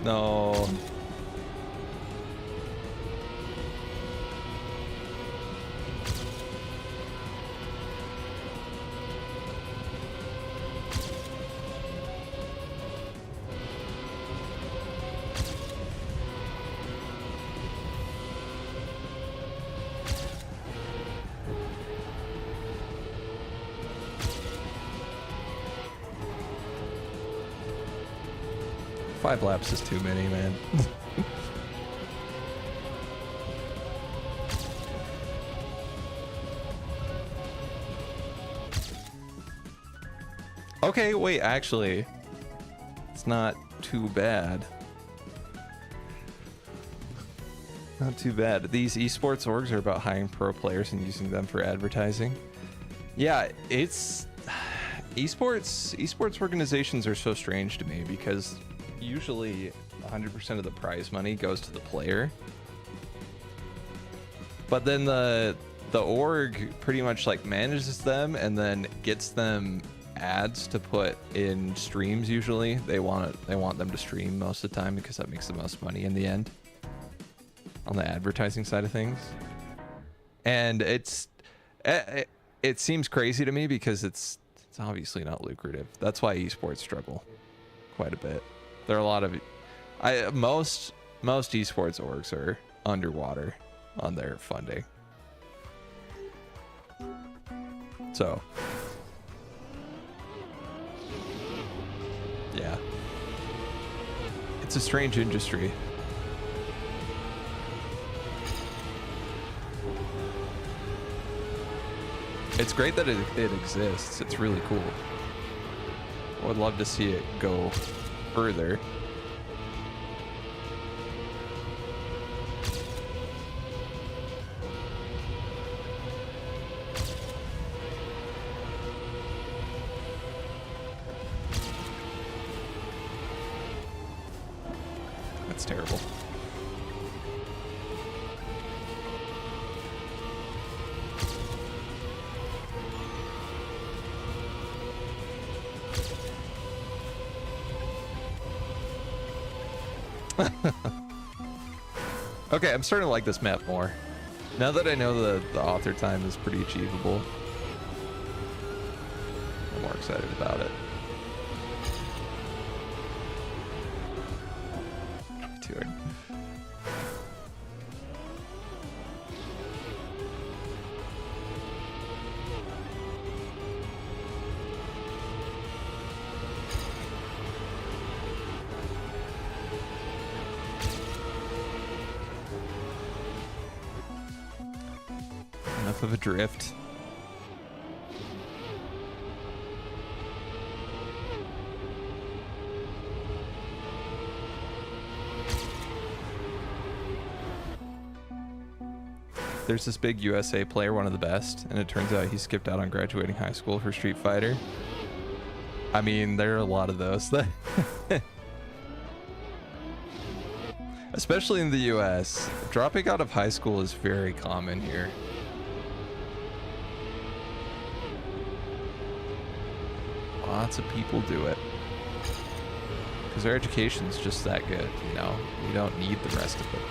Speaker 1: No. Five laps is too many, man. Okay, wait, actually, it's not too bad. Not too bad. These esports orgs are about hiring pro players and using them for advertising. Yeah, it's esports organizations are so strange to me because usually 100% of the prize money goes to the player, but then the org pretty much like manages them and then gets them ads to put in streams. Usually they want them to stream most of the time because that makes the most money in the end on the advertising side of things. And it seems crazy to me because it's obviously not lucrative. That's why esports struggle quite a bit. There are a lot of most esports orgs are underwater on their funding. So yeah, it's a strange industry. It's great that it exists. It's really cool. I would love to see it go further. That's terrible. Okay, I'm starting to like this map more. Now that I know the author time is pretty achievable, I'm more excited about it. Dude. Enough of a drift. there's this big USA player, one of the best, and it turns out he skipped out on graduating high school for Street Fighter. I mean, there are a lot of those. Especially in the US. Dropping out of high school is very common here. Lots of people do it. Because their education's just that good, you know? You don't need the rest of it.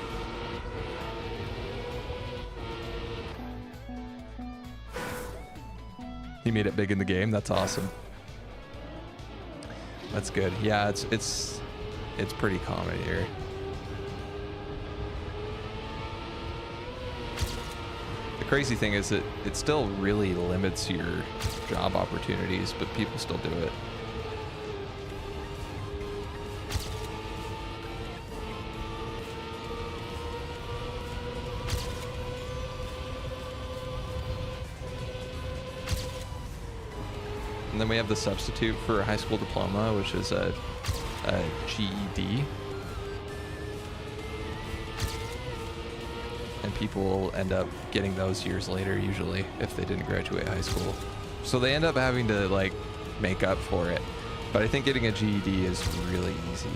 Speaker 1: He made it big in the game. That's awesome. That's good. Yeah, it's pretty common here. The crazy thing is that it still really limits your job opportunities, but people still do it. And then we have the substitute for a high school diploma, which is a GED. And people end up getting those years later, usually, if they didn't graduate high school. So they end up having to, like, make up for it. But I think getting a GED is really easy.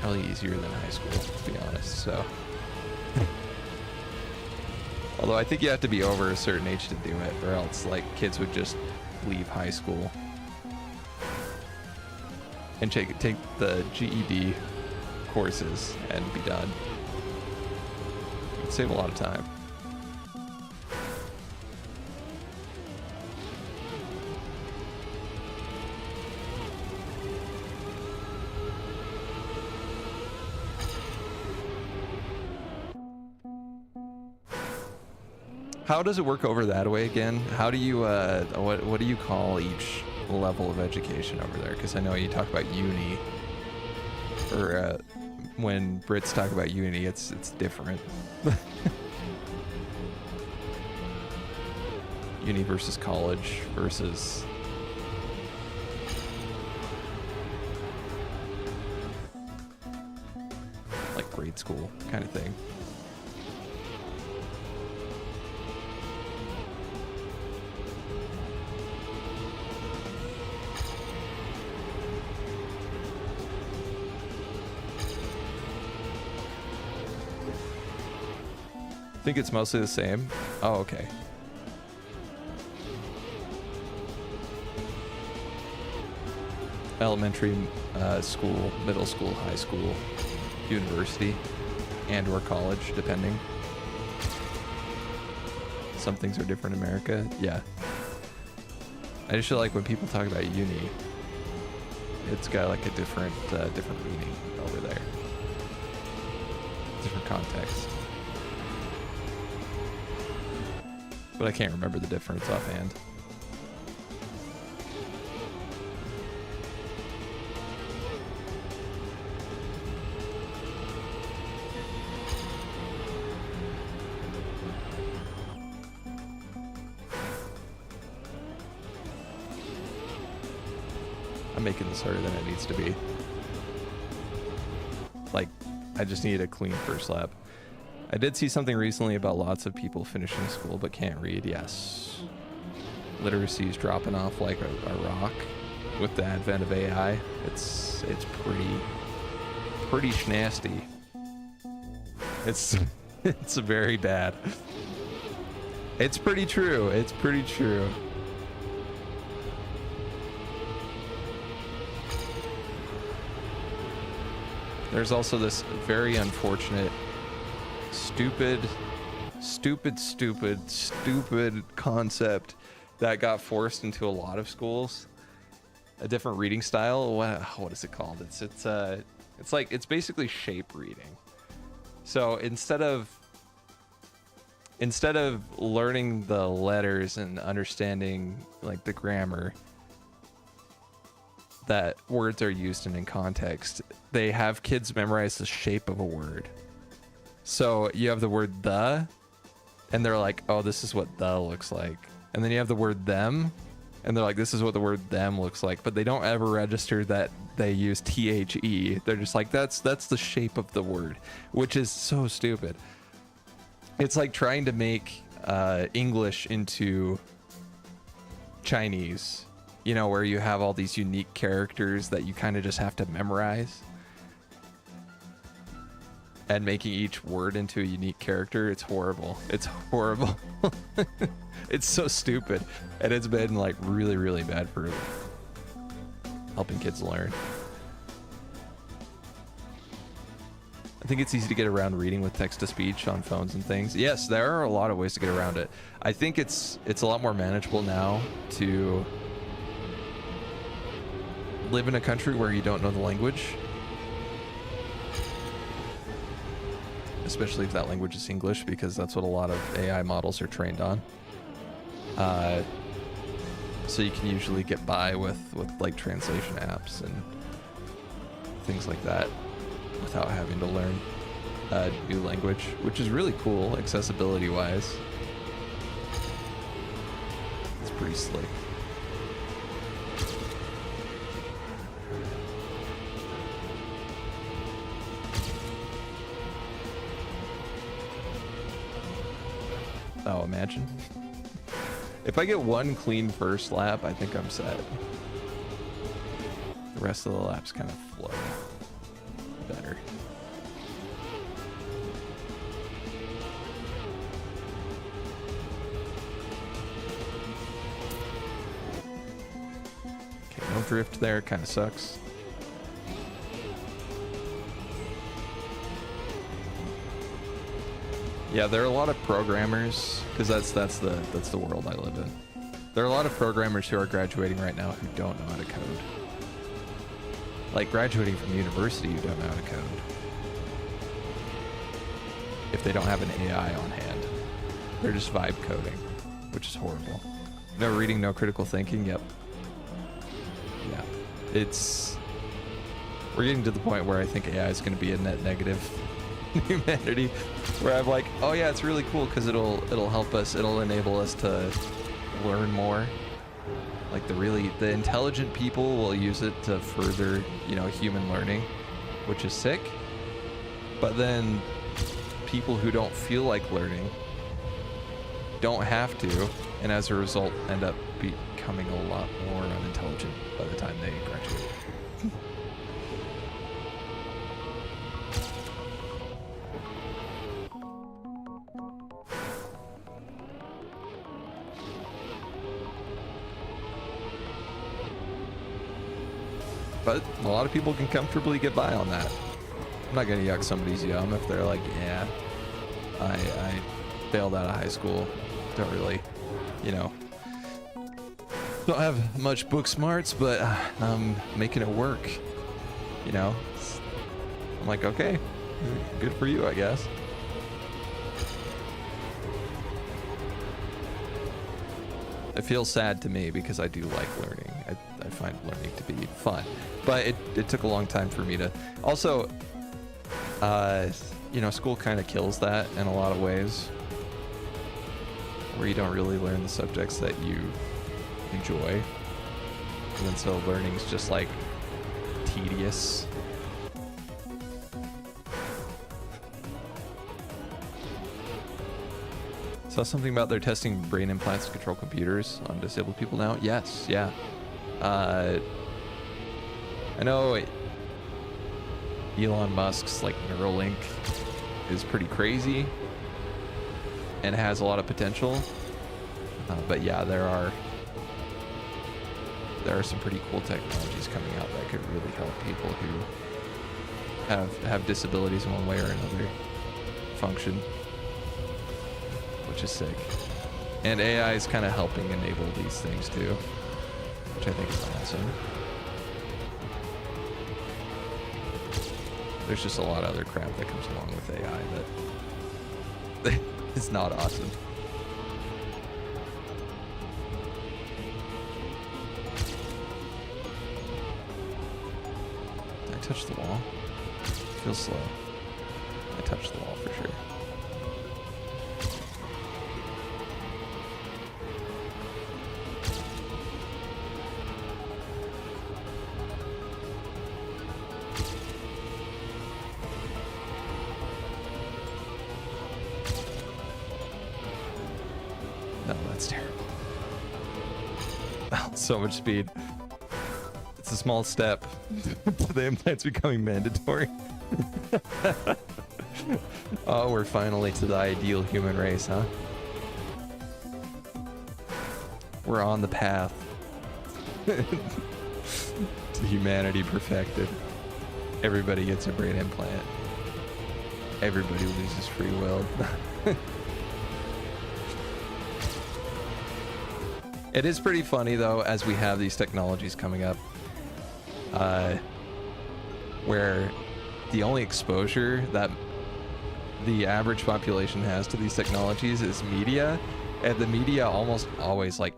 Speaker 1: Probably easier than high school, to be honest, so. Although I think you have to be over a certain age to do it, or else, like, kids would just leave high school and take the GED courses and be done. It'd save a lot of time. How does it work over that way again? How do you, what do you call each level of education over there? Because I know you talk about uni, or when Brits talk about uni, it's different. Uni versus college versus like grade school kind of thing. I think it's mostly the same. Oh, okay. Elementary school, middle school, high school, university, and or college, depending. Some things are different in America. Yeah. I just feel like when people talk about uni, it's got like a different meaning over there. Different context. But I can't remember the difference offhand. I'm making this harder than it needs to be. Like, I just need a clean first lap. I did see something recently about lots of people finishing school but can't read. Yes. Literacy is dropping off like a rock with the advent of AI. It's pretty schnasty. It's very bad. It's pretty true. It's pretty true. There's also this very unfortunate stupid concept that got forced into a lot of schools. A different reading style. What is it called? It's basically shape reading. So instead of learning the letters and understanding like the grammar that words are used in context, they have kids memorize the shape of a word. So you have the word the, and they're like, oh, this is what the looks like. And then you have the word them, and they're like, this is what the word them looks like. But they don't ever register that they use THE. They're just like, that's the shape of the word, which is so stupid. It's like trying to make English into Chinese, you know, where you have all these unique characters that you kind of just have to memorize. And making each word into a unique character, it's horrible. It's horrible. It's so stupid. And it's been like really, really bad for helping kids learn. I think it's easy to get around reading with text-to-speech on phones and things. Yes, there are a lot of ways to get around it. I think it's a lot more manageable now to live in a country where you don't know the language. Especially if that language is English, because that's what a lot of AI models are trained on. So you can usually get by with like translation apps and things like that without having to learn a new language, which is really cool accessibility wise. It's pretty slick. Oh, imagine. If I get one clean first lap, I think I'm set. The rest of the laps kind of flow better. Okay, no drift there, kind of sucks. Yeah, there are a lot of programmers, because that's the world I live in. There are a lot of programmers who are graduating right now who don't know how to code. Like graduating from university, you don't know how to code. If they don't have an AI on hand. They're just vibe coding, which is horrible. No reading, no critical thinking, yep. Yeah, we're getting to the point where I think AI is going to be a net negative humanity, where I'm like, oh yeah, it's really cool because it'll help us, it'll enable us to learn more. Like the intelligent people will use it to further, you know, human learning, which is sick. But then people who don't feel like learning don't have to, and as a result end up becoming a lot more unintelligent by the time they graduate. But a lot of people can comfortably get by on that. I'm not gonna yuck somebody's yum if they're like, yeah, I failed out of high school. Don't really, you know, don't have much book smarts, but I'm making it work. You know, I'm like, okay, good for you, I guess. It feels sad to me because I do like learning. I find learning to be fun, but it took a long time for me to. Also, you know, school kind of kills that in a lot of ways, where you don't really learn the subjects that you enjoy, and then so learning's just like tedious. Saw something about they're testing brain implants to control computers on disabled people now. Yes, yeah. I know Elon Musk's like Neuralink is pretty crazy and has a lot of potential. But yeah, there are some pretty cool technologies coming out that could really help people who have disabilities in one way or another function, which is sick. And AI is kind of helping enable these things too, which I think is awesome. There's just a lot of other crap that comes along with AI that is not awesome. I touched the wall. Feels slow. I touched the wall for sure. it's terrible. Oh, so much speed. It's a small step to the implants becoming mandatory. Oh, we're finally to the ideal human race, huh? We're on the path to humanity perfected. Everybody gets a brain implant. Everybody loses free will. It is pretty funny though, as we have these technologies coming up, where the only exposure that the average population has to these technologies is media, and the media almost always, like,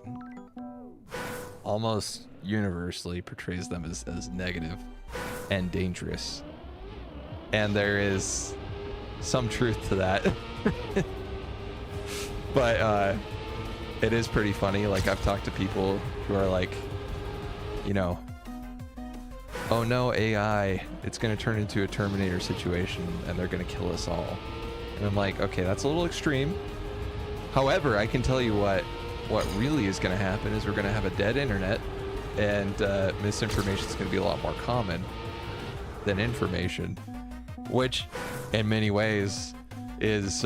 Speaker 1: almost universally portrays them as negative and dangerous. And there is some truth to that. But it is pretty funny. Like, I've talked to people who are like, you know, oh no, AI, it's going to turn into a Terminator situation and they're going to kill us all. And I'm like, okay, that's a little extreme. However, I can tell you what really is going to happen is we're going to have a dead internet, and misinformation is going to be a lot more common than information, which in many ways is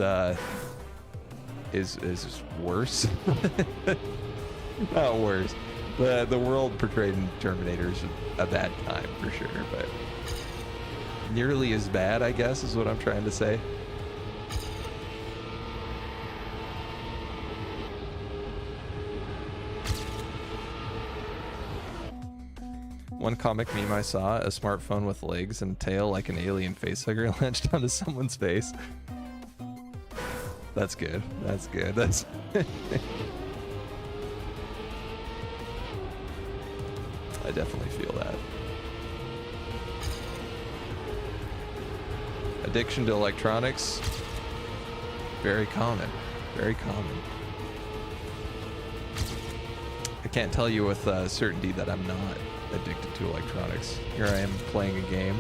Speaker 1: worse. Not worse. The world portrayed in Terminator is a bad time for sure, but nearly as bad, I guess, is what I'm trying to say. One comic meme I saw, a smartphone with legs and tail like an alien facehugger latched onto someone's face. That's good. That's good. That's... I definitely feel that. Addiction to electronics, very common. Very common. I can't tell you with certainty that I'm not addicted to electronics. Here I am playing a game.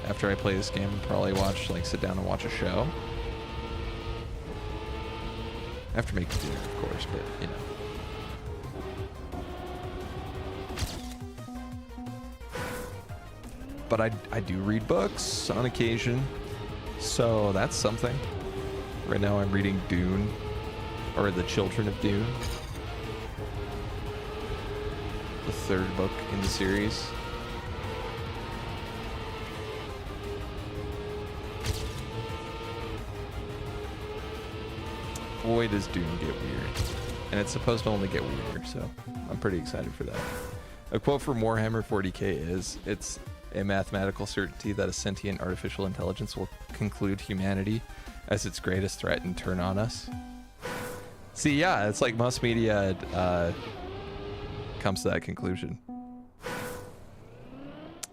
Speaker 1: After I play this game, I'll probably sit down and watch a show. After making dinner, of course, but you know. But I do read books on occasion, so that's something. Right now I'm reading Dune, or The Children of Dune. The third book in the series. Boy, does Dune get weird. And it's supposed to only get weirder, so I'm pretty excited for that. A quote from Warhammer 40k is, it's a mathematical certainty that a sentient artificial intelligence will conclude humanity as its greatest threat and turn on us. See, yeah, it's like most media comes to that conclusion.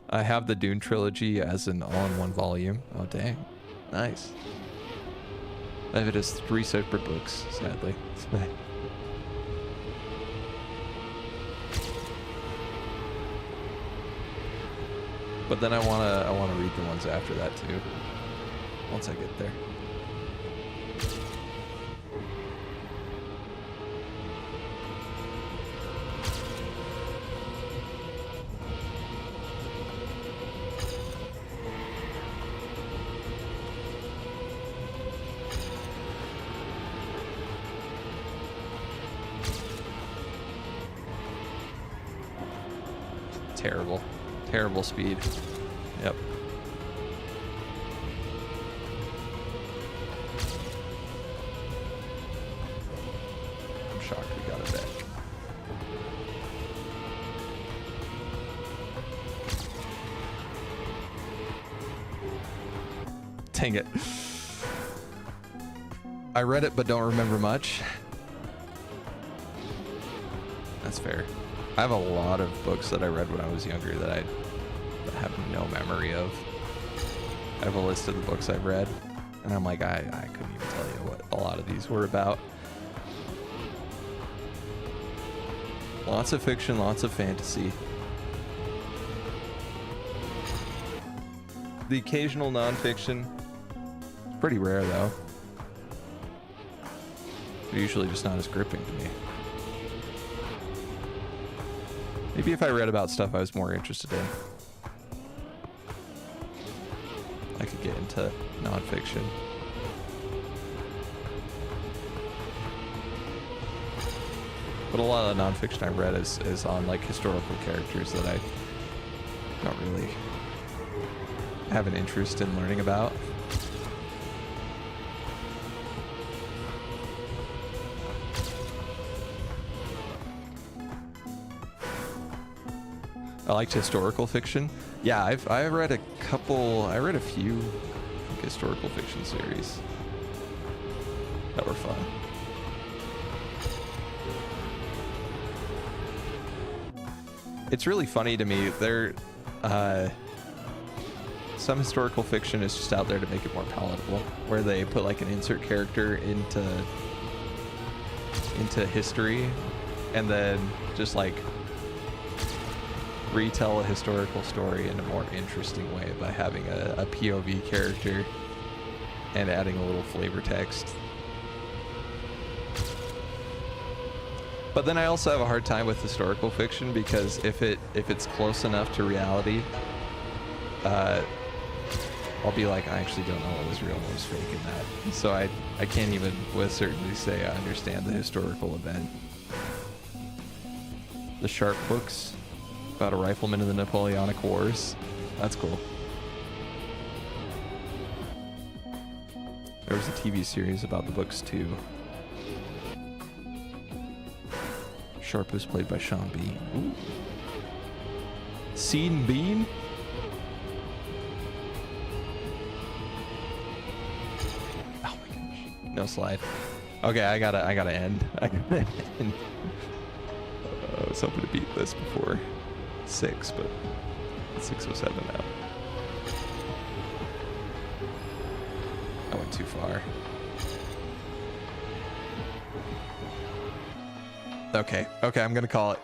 Speaker 1: I have the Dune trilogy as an all-in-one volume. Oh, dang. Nice. I have it as 3 separate books, sadly. But then I wanna read the ones after that too. Once I get there. Terrible speed. Yep. I'm shocked we got it back. Dang it. I read it but don't remember much. That's fair. I have a lot of books that I read when I was younger that I have no memory of. I have a list of the books I've read, and I'm like, I couldn't even tell you what a lot of these were about. Lots of fiction, lots of fantasy. The occasional nonfiction. Pretty rare, though. They're usually just not as gripping to me. Maybe if I read about stuff I was more interested in, I could get into nonfiction. But a lot of the nonfiction I read is on like historical characters that I don't really have an interest in learning about. I liked historical fiction. Yeah, I read a few historical fiction series that were fun. It's really funny to me. Some historical fiction is just out there to make it more palatable, where they put like an insert character into history, and then just like retell a historical story in a more interesting way by having a POV character and adding a little flavor text. But then I also have a hard time with historical fiction because if it's close enough to reality, I'll be like, I actually don't know what was real and what was fake in that. So I can't even with certainty say I understand the historical event. The Sharp books about a rifleman in the Napoleonic Wars. That's cool. There was a TV series about the books too. Sharp was played by Sean Bean. Ooh. Sean Bean? Oh my gosh. No slide. Okay, I gotta end. I was hoping to beat this before 6, but it's 6:07 now. I went too far. Okay, I'm gonna call it.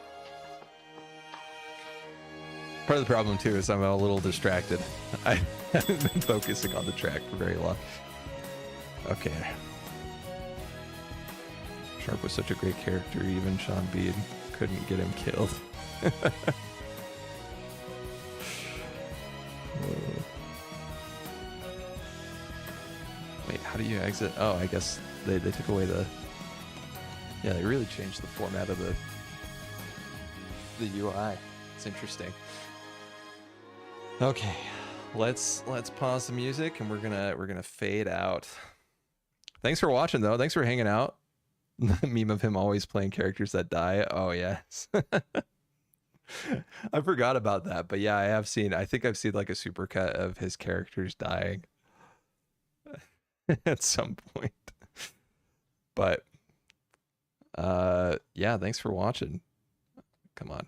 Speaker 1: Part of the problem too is I'm a little distracted. I haven't been focusing on the track for very long. Okay. Sharp was such a great character, even Sean Bean couldn't get him killed. Wait, how do you exit? Oh, I guess they took away the... Yeah, they really changed the format of the UI. It's interesting. Okay, let's pause the music and we're gonna fade out. Thanks for watching though. Thanks for hanging out. The meme of him always playing characters that die. Oh yes. I forgot about that, but yeah, I think I've seen like a supercut of his characters dying at some point. But yeah, thanks for watching. Come on,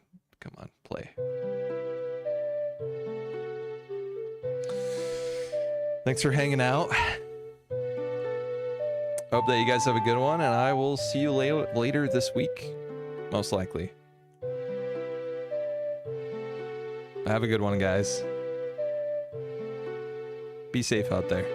Speaker 1: play. Thanks for hanging out. Hope that you guys have a good one, and I will see you later this week, most likely. Have a good one, guys. Be safe out there.